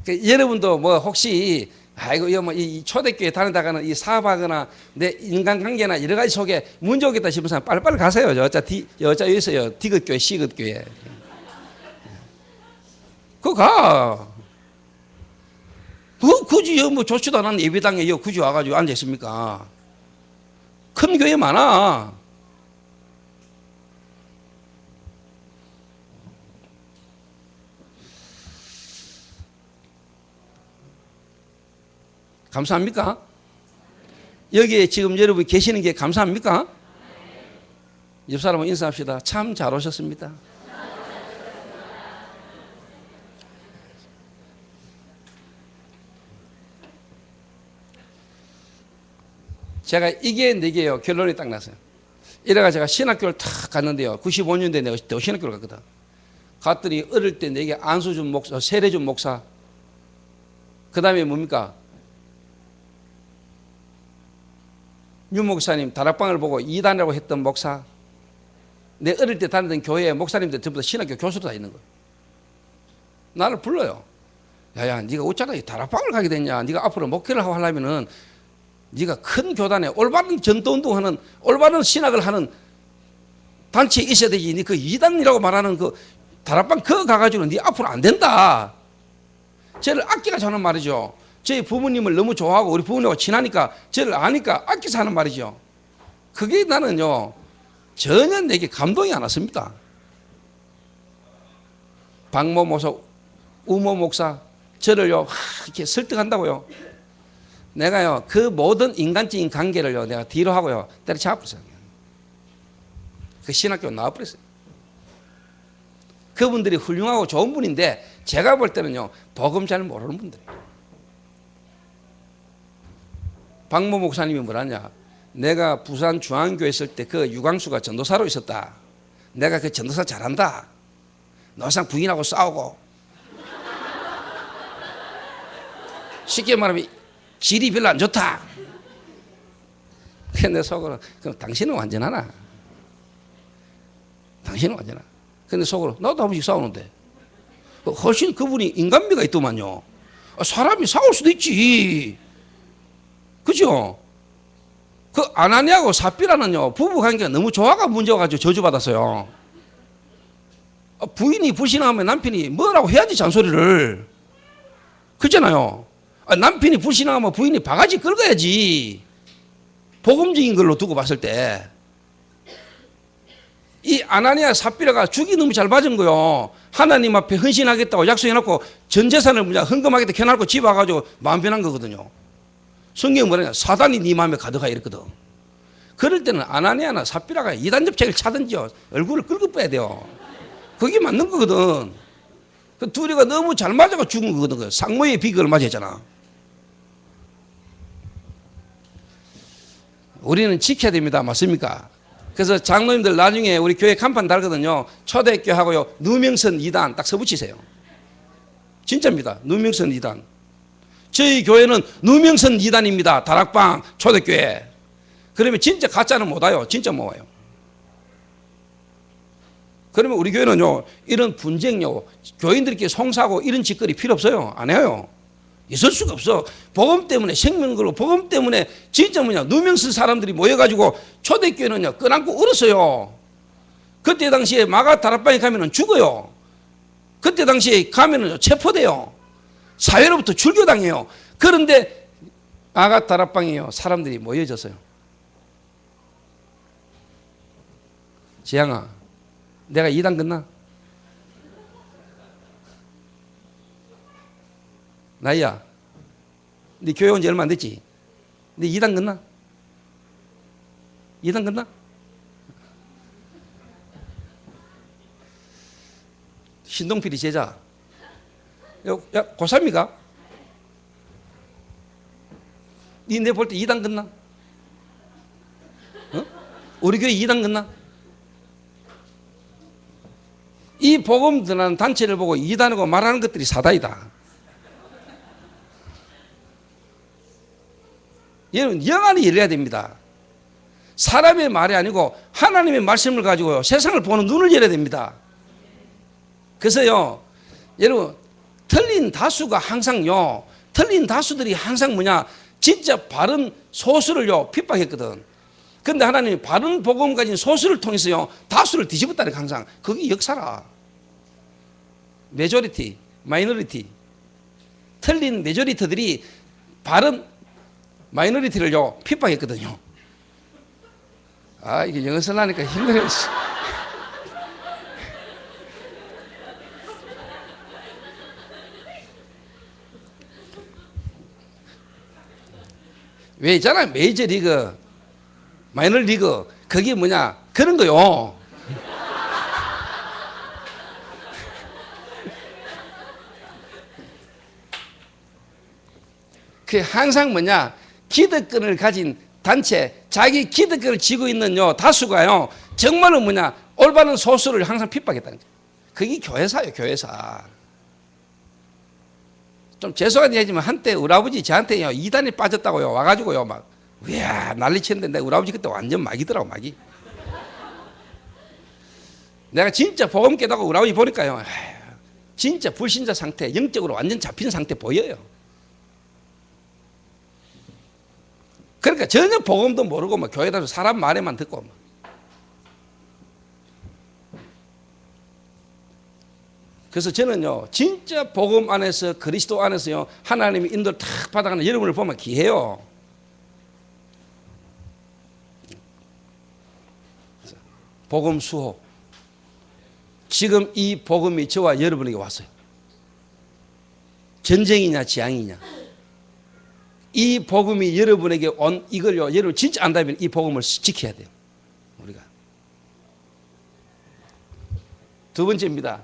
여러분도 뭐 혹시 아이고 이 초대교회 다니다가는 이 사업하거나 내 인간관계나 여러 가지 속에 문제 오겠다 싶은 사람 빨리빨리 가세요. 여자 있어요. 디귿교회 시귿교회 그거 가. 굳이 뭐 좋지도 않은 예배당에 굳이 와가지고 앉아 있습니까? 큰 교회 많아. 감사합니까? 여기에 지금 여러분 계시는 게 감사합니까? 옆 사람은 인사합시다. 참 잘 오셨습니다. 제가 이게 4개예요. 결론이 딱 났어요. 이래가 제가 신학교를 탁 갔는데요. 95년도에 내가 신학교를 갔거든. 갔더니 어릴 때 내게 안수준 목사, 세례준 목사, 그 다음에 뭡니까? 유 목사님 다락방을 보고 2단이라고 했던 목사, 내 어릴 때 다니던 교회에 목사님들 전부 다 신학교 교수로 다 있는 거예요. 나를 불러요. 야야, 네가 어쩌다 이 다락방을 가게 됐냐? 네가 앞으로 목회를 하고 하려면은 네가 큰 교단에 올바른 전도운동하는 올바른 신학을 하는 단체에 있어야 되지. 네 그 이단이라고 말하는 그 다락방 그거 가가지고는 네 앞으로 안 된다. 저를 아끼가 하는 말이죠. 저희 부모님을 너무 좋아하고 우리 부모님하고 친하니까 저를 아니까 아껴서 하는 말이죠. 그게 나는요 전혀 내게 감동이 안 왔습니다. 박모 목사, 우모 목사 저를요 이렇게 설득한다고요. 내가요 그 모든 인간적인 관계를요 내가 뒤로 하고요 때려잡았어요. 그 신학교 나와버렸어요. 그분들이 훌륭하고 좋은 분인데 제가 볼 때는요 복음 잘 모르는 분들이에요. 박모 목사님이 뭐라냐, 내가 부산 중앙교회 있을 때 그 유광수가 전도사로 있었다. 내가 그 전도사 잘한다. 너상 부인하고 싸우고 쉽게 말하면 질이 별로 안 좋다. 근데 속으로 그럼 당신은 완전하나? 당신은 완전하나? 근데 속으로 나도 한 번씩 싸우는데 훨씬 그분이 인간미가 있더만요. 사람이 싸울 수도 있지. 그죠? 그 아나니아하고 삽비라는요 부부 관계가 너무 좋아가 문제가 가지고 저주받았어요. 부인이 불신하면 남편이 뭐라고 해야지 잔소리를. 그렇잖아요. 남편이 불신하면 부인이 바가지 긁어야지. 복음적인 걸로 두고 봤을 때 이 아나니아 삽비라가 죽이 너무 잘 맞은 거요. 하나님 앞에 헌신하겠다고 약속해놓고 전 재산을 헌금하겠다 해놓고 집 와가지고 마음 변한 거거든요. 성경은 뭐냐면 사단이 네 마음에 가득하 이랬거든. 그럴 때는 아나니아나 삽비라가 이단접책을 차든지요 얼굴을 긁어빼야 돼요. 그게 맞는 거거든. 그 둘이가 너무 잘 맞아가 죽은 거거든. 상모의 비극을 맞았잖아. 우리는 지켜야 됩니다. 맞습니까? 그래서 장로님들 나중에 우리 교회 간판 달거든요. 초대교회하고요 누명선 2단 딱 써붙이세요. 진짜입니다. 누명선 2단. 저희 교회는 누명선 2단입니다. 다락방 초대교회. 그러면 진짜 가짜는 못 와요. 진짜 못 와요. 그러면 우리 교회는요 이런 분쟁요 교인들끼리 송사하고 이런 짓거리 필요 없어요. 안 해요. 있을 수가 없어. 복음 때문에 생명 걸고 복음 때문에 진짜 누명 쓴 사람들이 모여가지고 초대교회는요 끄안고 얼었어요. 그때 당시에 마가 다락방에 가면은 죽어요. 그때 당시에 가면은 체포돼요. 사회로부터 출교당해요. 그런데 마가 다락방에요 사람들이 모여졌어요. 지향아, 내가 2단 끝나? 나이야, 네 교회 온 지 얼마 안 됐지? 네 2단 끝나? 2단 끝나? 신동필이 제자. 야, 고3이가? 네 볼 때 2단 끝나? 어? 우리 교회 2단 끝나? 이 복음 전하는 단체를 보고 2단이고 말하는 것들이 사다이다. 여러분 영안이 열려야 됩니다. 사람의 말이 아니고 하나님의 말씀을 가지고요 세상을 보는 눈을 열어야 됩니다. 그래서요 여러분 틀린 다수가 항상요 틀린 다수들이 항상 진짜 바른 소수를요 핍박했거든. 그런데 하나님이 바른 복음 가진 소수를 통해서요 다수를 뒤집었다는 항상. 그게 역사라. 메조리티, 마이너리티. 틀린 메조리티들이 바른 마이너리티를요 핍박했거든요. 아 이게 영어 쓰려니까 힘들어요. 왜 있잖아요 메이저리그 마이너리그 그게 그런 거요. 그 항상 기득권을 가진 단체, 자기 기득권을 쥐고 있는 다수가요 정말로 올바른 소수를 항상 핍박했다는 거예요. 그게 교회사예요. 교회사. 좀 죄송한 얘기지만 한때 우리 아버지 저한테 2단에 빠졌다고요 와가지고요 이야 난리쳤는데 내 우리 아버지 그때 완전 막이더라고. 막이. 내가 진짜 복음 깨닫고 우리 아버지 보니까요 진짜 불신자 상태, 영적으로 완전 잡힌 상태 보여요. 그러니까 전혀 복음도 모르고 뭐 교회 다니고 사람 말에만 듣고 뭐. 그래서 저는요 진짜 복음 안에서 그리스도 안에서요 하나님이 인도를 탁 받아가는 여러분을 보면 귀해요. 복음 수호. 지금 이 복음이 저와 여러분에게 왔어요. 전쟁이냐 지향이냐. 이 복음이 여러분에게 온 이걸요 여러분 진짜 안다면 이 복음을 지켜야 돼요. 우리가. 두 번째입니다.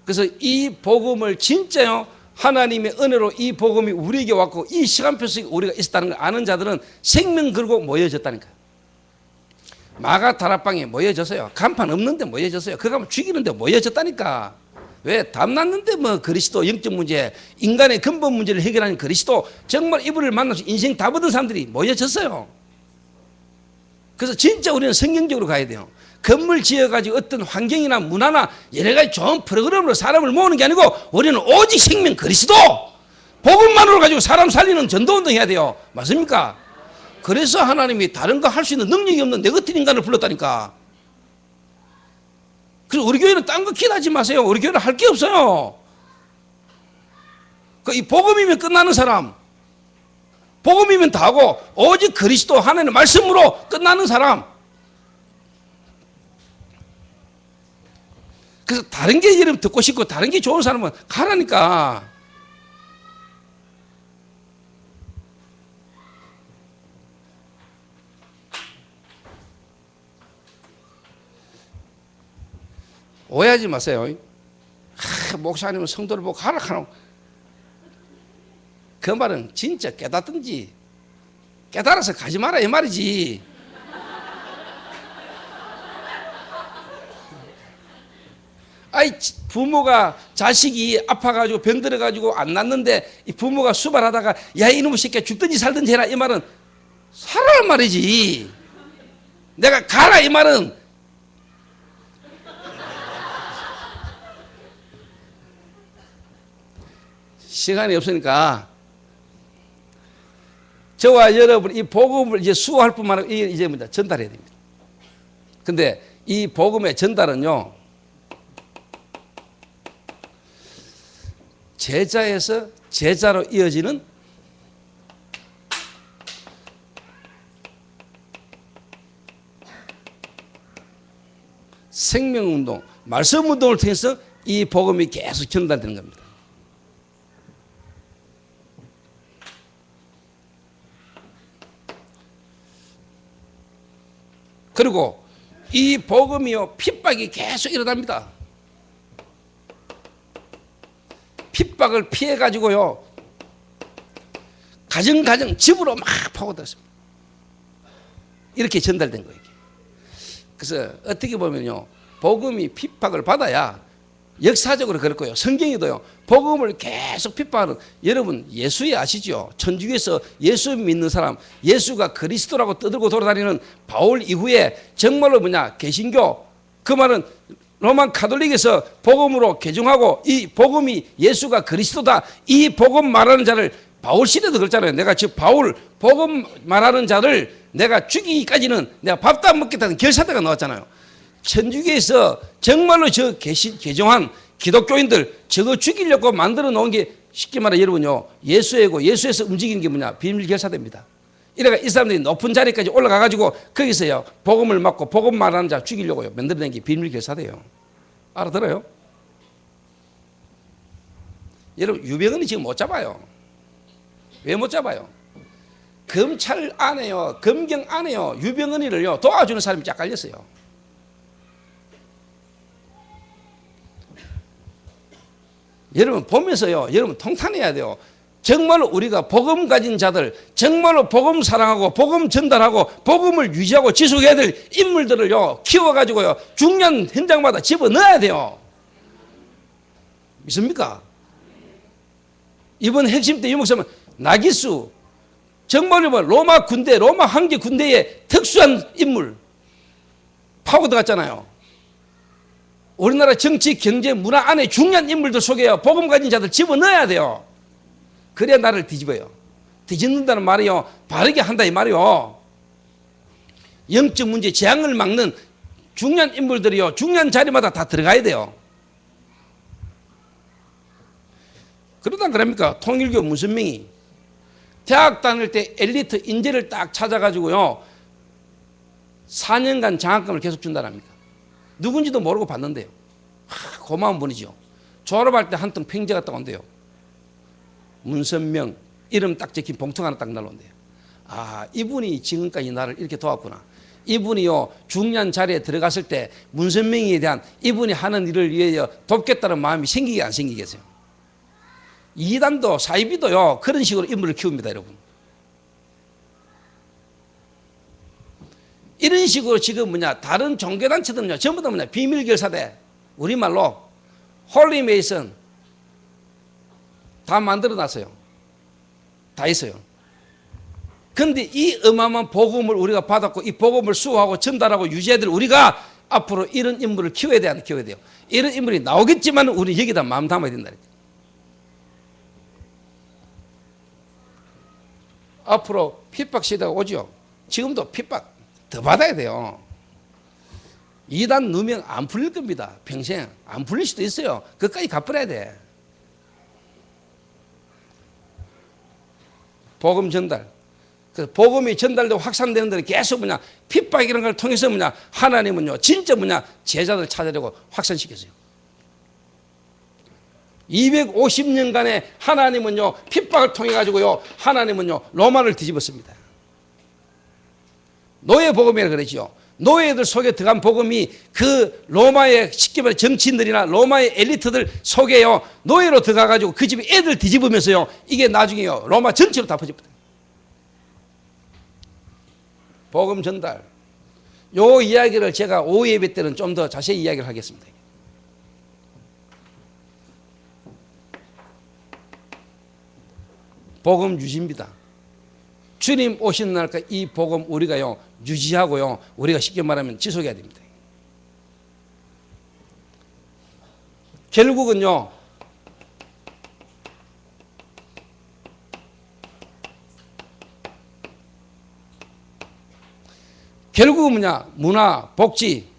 그래서 이 복음을 진짜요 하나님의 은혜로 이 복음이 우리에게 왔고 이 시간표 속에 우리가 있었다는 걸 아는 자들은 생명 걸고 모여졌다니까요. 마가 다락방에 모여졌어요. 간판 없는데 모여졌어요. 그거 하면 죽이는데 모여졌다니까. 왜? 담났는데 뭐 그리스도 영적 문제, 인간의 근본 문제를 해결하는 그리스도, 정말 이분을 만나서 인생 다 받은 사람들이 모여졌어요. 그래서 진짜 우리는 성경적으로 가야 돼요. 건물 지어가지고 어떤 환경이나 문화나 여러 가지 좋은 프로그램으로 사람을 모으는 게 아니고 우리는 오직 생명 그리스도 복음만으로 가지고 사람 살리는 전도운동 해야 돼요. 맞습니까? 그래서 하나님이 다른 거 할 수 있는 능력이 없는 내 같은 인간을 불렀다니까. 그래서 우리 교회는 딴 거 기대하지 마세요. 우리 교회는 할 게 없어요. 이 복음이면 끝나는 사람, 복음이면 다 하고 오직 그리스도 하나님의 말씀으로 끝나는 사람. 그래서 다른 게 여러분 듣고 싶고 다른 게 좋은 사람은 가라니까. 오해하지 마세요. 목사님은 성도를 보고 가라 하노. 그 말은 진짜 깨닫든지 깨달아서 가지 마라 이 말이지. 아이 부모가 자식이 아파가지고 병들어가지고 안 낫는데 이 부모가 수발하다가 야 이놈의 새끼야 죽든지 살든지 해라 이 말은 살아란 말이지. 내가 가라 이 말은 시간이 없으니까 저와 여러분 이 복음을 이제 수호할 뿐만 아니라 이제 뭐냐 전달해야 됩니다. 근데 이 복음의 전달은요 제자에서 제자로 이어지는 생명운동, 말씀운동을 통해서 이 복음이 계속 전달되는 겁니다. 그리고 이 복음이요 핍박이 계속 일어납니다. 핍박을 피해 가지고요 가정 집으로 막 파고들었습니다. 이렇게 전달된 거예요. 그래서 어떻게 보면요 복음이 핍박을 받아야 역사적으로 그렇고요 성경에도요 복음을 계속 핍박하는 여러분 예수에 아시죠? 천주교에서 예수 믿는 사람 예수가 그리스도라고 떠들고 돌아다니는 바울 이후에 정말로 뭐냐 개신교 그 말은 로마 가톨릭에서 복음으로 개종하고 이 복음이 예수가 그리스도다 이 복음 말하는 자를 바울 시대도 그랬잖아요. 내가 즉 바울 복음 말하는 자를 내가 죽이기까지는 내가 밥도 안 먹겠다는 결사대가 나왔잖아요. 천주교에서 정말로 저 개종한 기독교인들 저거 죽이려고 만들어 놓은 게 쉽게 말해 여러분요 예수이고 예수에서 움직이는 게 뭐냐 비밀 결사대입니다. 이래가 이 사람들이 높은 자리까지 올라가 가지고 거기서요 복음을 맡고 복음 말하는 자 죽이려고요 만들어낸 게 비밀 결사대요. 알아들어요? 여러분 유병헌이 지금 못 잡아요. 왜 못 잡아요? 검찰 안에요 검경 안에요 유병헌이를요 도와주는 사람이 쫙 깔렸어요. 여러분 보면서요 여러분 통탄해야 돼요. 정말로 우리가 복음 가진 자들 정말로 복음 사랑하고 복음 전달하고 복음을 유지하고 지속해야 될 인물들을요 키워가지고요 중요한 현장마다 집어넣어야 돼요. 믿습니까? 이번 핵심 때 유목사님은 나기수 정말로 로마 군대 로마 황제 군대의 특수한 인물 파고 들어갔잖아요. 우리나라 정치, 경제, 문화 안에 중요한 인물들 속에요. 복음 가진 자들 집어넣어야 돼요. 그래야 나를 뒤집어요. 뒤집는다는 말이요, 바르게 한다 이 말이요. 영적 문제 재앙을 막는 중요한 인물들이요, 중요한 자리마다 다 들어가야 돼요. 그러다 그럽니까? 통일교 문선명이 대학 다닐 때 엘리트 인재를 딱 찾아가지고요 4년간 장학금을 계속 준다랍니까? 누군지도 모르고 받는데요. 고마운 분이죠. 졸업할 때 한 통 팽제 갔다 온대요. 문선명 이름 딱 적힌 봉투 하나 딱 날라온대요. 아, 이분이 지금까지 나를 이렇게 도왔구나. 이분이요 중요한 자리에 들어갔을 때 문선명에 대한 이분이 하는 일을 위해 돕겠다는 마음이 생기게 안 생기겠어요? 이단도 사이비도요 그런 식으로 인물을 키웁니다, 여러분. 이런 식으로 지금 다른 종교단체들은요 전부 다 비밀결사대, 우리말로 홀리메이슨 다 만들어놨어요. 다 있어요. 그런데 이 어마어마한 복음을 우리가 받았고 이 복음을 수호하고 전달하고 유지해야 될 우리가 앞으로 이런 인물을 키워야 돼요, 안 키워야 돼요? 이런 인물이 나오겠지만 우리 여기다 마음 담아야 된다. 앞으로 핍박 시대가 오죠. 지금도 핍박 더 받아야 돼요. 이단 누명 안 풀릴 겁니다. 평생 안 풀릴 수도 있어요. 그까지 갚아야 돼. 복음 전달. 그래서 복음이 전달되고 확산되는 데는 계속 핍박 이런 걸 통해서 하나님은요 진짜 제자들 찾으려고 확산시켰어요. 250년간의 하나님은요 핍박을 통해 가지고요 하나님은요 로마를 뒤집었습니다. 노예 복음이라 그러죠. 노예들 속에 들어간 복음이 그 로마의 쉽게 말해 정치인들이나 로마의 엘리트들 속에요 노예로 들어가 가지고 그 집에 애들 뒤집으면서요 이게 나중에요 로마 전체로 다 퍼집니다. 복음 전달. 요 이야기를 제가 오후 예배 때는 좀 더 자세히 이야기를 하겠습니다. 복음 유지입니다. 주님 오시는 날까지 이 복음 우리가요 유지하고요 우리가 쉽게 말하면 지속해야 됩니다. 결국은요 결국은 문화, 복지,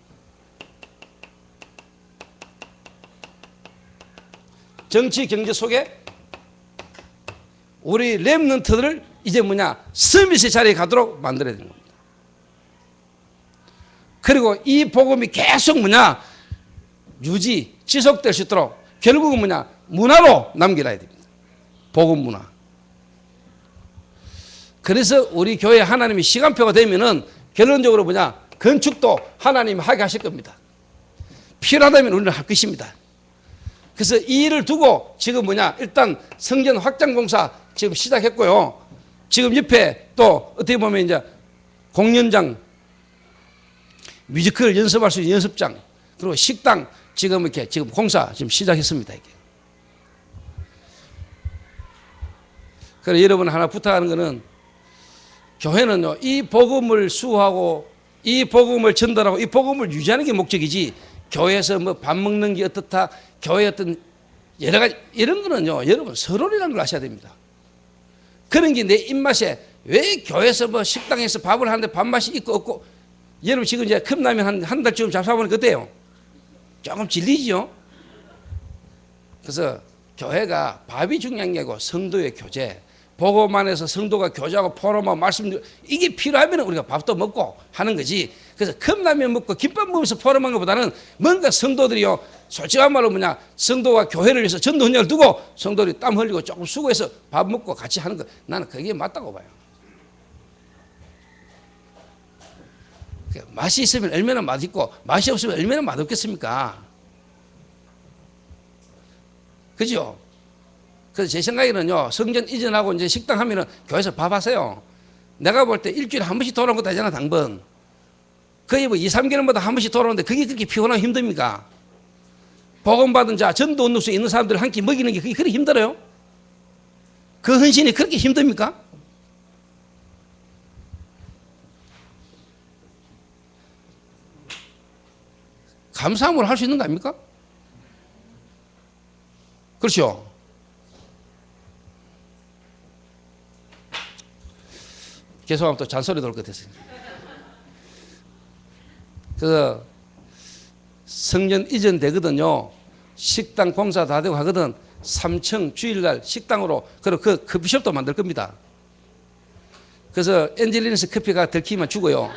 정치, 경제 속에 우리 렘넌트들을 이제 서밋의 자리에 가도록 만들어야 되는 겁니다. 그리고 이 복음이 계속 유지, 지속될 수 있도록 결국은 문화로 남겨놔야 됩니다. 복음 문화. 그래서 우리 교회 하나님이 시간표가 되면은 결론적으로 건축도 하나님이 하게 하실 겁니다. 필요하다면 우리는 할 것입니다. 그래서 이 일을 두고 지금 일단 성전 확장 공사 지금 시작했고요. 지금 옆에 또 어떻게 보면 이제 공연장, 뮤지컬 연습할 수 있는 연습장, 그리고 식당 지금 이렇게 지금 공사 지금 시작했습니다. 이게. 그래서 여러분 하나 부탁하는 거는 교회는요 이 복음을 수호하고 이 복음을 전달하고 이 복음을 유지하는 게 목적이지 교회에서 밥 먹는 게 어떻다, 교회 어떤 여러 가지 이런 거는요 여러분 서론이라는 걸 아셔야 됩니다. 그런 게 내 입맛에 왜 교회에서 식당에서 밥을 하는데 밥맛이 있고 없고 여러분 지금 이제 컵라면 한 달쯤 잡숴보니까 어때요? 조금 질리죠? 그래서 교회가 밥이 중요한 게 아니고 성도의 교제, 복음 안에서 성도가 교제하고 포럼하고 말씀 이게 필요하면 우리가 밥도 먹고 하는 거지. 그래서 컵라면 먹고 김밥 먹으면서 포럼하는 것보다는 뭔가 성도들이요 솔직한 말로 성도와 교회를 위해서 전도 헌장을 두고 성도들이 땀 흘리고 조금 수고해서 밥 먹고 같이 하는 거 나는 그게 맞다고 봐요. 맛이 있으면 얼마나 맛있고 맛이 없으면 얼마나 맛없겠습니까? 그죠? 그래서 제 생각에는요 성전 이전하고 이제 식당 하면은 교회에서 밥 하세요. 내가 볼 때 일주일에 한 번씩 돌아오는 것도 아니잖아. 당번 거의 2, 3개월마다 한 번씩 돌아오는데 그게 그렇게 피곤하고 힘듭니까? 복음 받은 자 전도 온누수에 있는 사람들을 한 끼 먹이는 게 그게 그렇게 힘들어요? 그 헌신이 그렇게 힘듭니까? 감사함으로 할 수 있는 거 아닙니까? 그렇죠? 죄송하면 또 잔소리 돌 것 같아서. 그 성전 이전 되거든요. 식당 공사 다 되고 하거든. 3층 주일날 식당으로 그리고 그 커피숍도 만들 겁니다. 그래서 엔젤리너스 커피가 들키면 죽어요.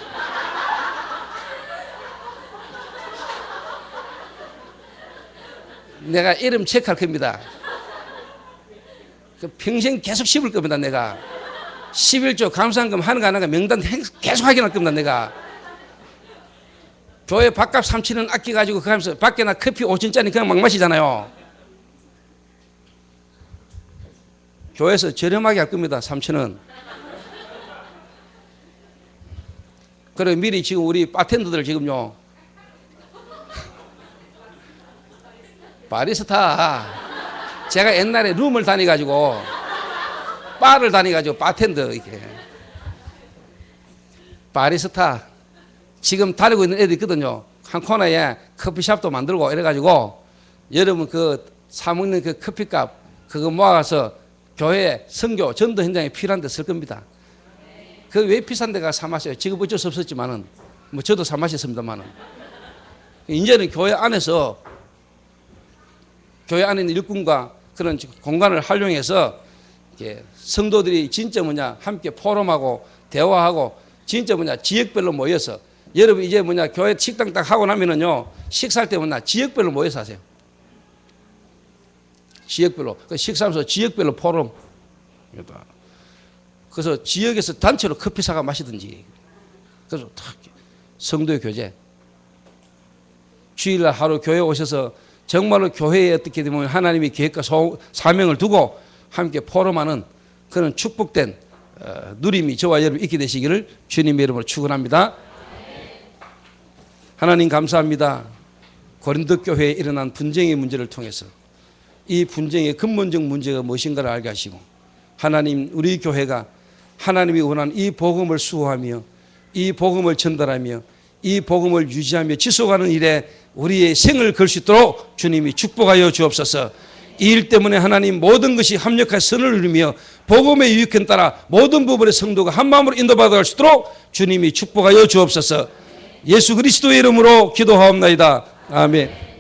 내가 이름 체크할 겁니다. 평생 계속 씹을 겁니다. 내가 11조 감사한금 하는 거 하는가 명단 계속 확인할 겁니다. 내가 교회 밥값 3,000원 아껴가지고 그 하면서 밖에 나 커피 5,000원짜리 그냥 막 마시잖아요. 교회에서 저렴하게 할 겁니다. 3,000원. 그래 미리 지금 우리 바텐더들 지금요 바리스타 제가 옛날에 룸을 다니가지고 바를 다니가지고 바텐더 이렇게 바리스타 지금 다니고 있는 애들이 있거든요. 한 코너에 커피숍도 만들고 이래가지고 여러분 그 사먹는 그 커피값 그거 모아서 교회 선교 전도 현장에 필요한 데 쓸 겁니다. 그 왜 비싼 데가 사 마셔요. 지금 어쩔 수 없었지만은 뭐 저도 사 마셨습니다만은 이제는 교회 안에서 교회 안에 있는 일꾼과 그런 공간을 활용해서 성도들이 진짜 함께 포럼하고 대화하고 진짜 지역별로 모여서 여러분 이제 교회 식당 딱 하고 나면은요 식사할 때 지역별로 모여서 하세요. 지역별로 식사하면서 지역별로 포럼. 그래서 지역에서 단체로 커피 사가 마시든지 그래서 성도의 교제 주일날 하루 교회 오셔서 정말로 교회에 어떻게 되면 하나님의 계획과 사명을 두고 함께 포럼하는 그런 축복된 누림이 저와 여러분 있게 되시기를 주님의 이름으로 축원합니다. 하나님 감사합니다. 고린도 교회에 일어난 분쟁의 문제를 통해서 이 분쟁의 근본적 문제가 무엇인가를 알게 하시고 하나님 우리 교회가 하나님이 원하는 이 복음을 수호하며 이 복음을 전달하며 이 복음을 유지하며 지속하는 일에 우리의 생을 걸 수 있도록 주님이 축복하여 주옵소서. 이 일 때문에 하나님 모든 것이 합력하여 선을 이루며 복음의 유익에 따라 모든 부분의 성도가 한마음으로 인도받아 갈 수 있도록 주님이 축복하여 주옵소서. 예수 그리스도의 이름으로 기도하옵나이다. 아멘.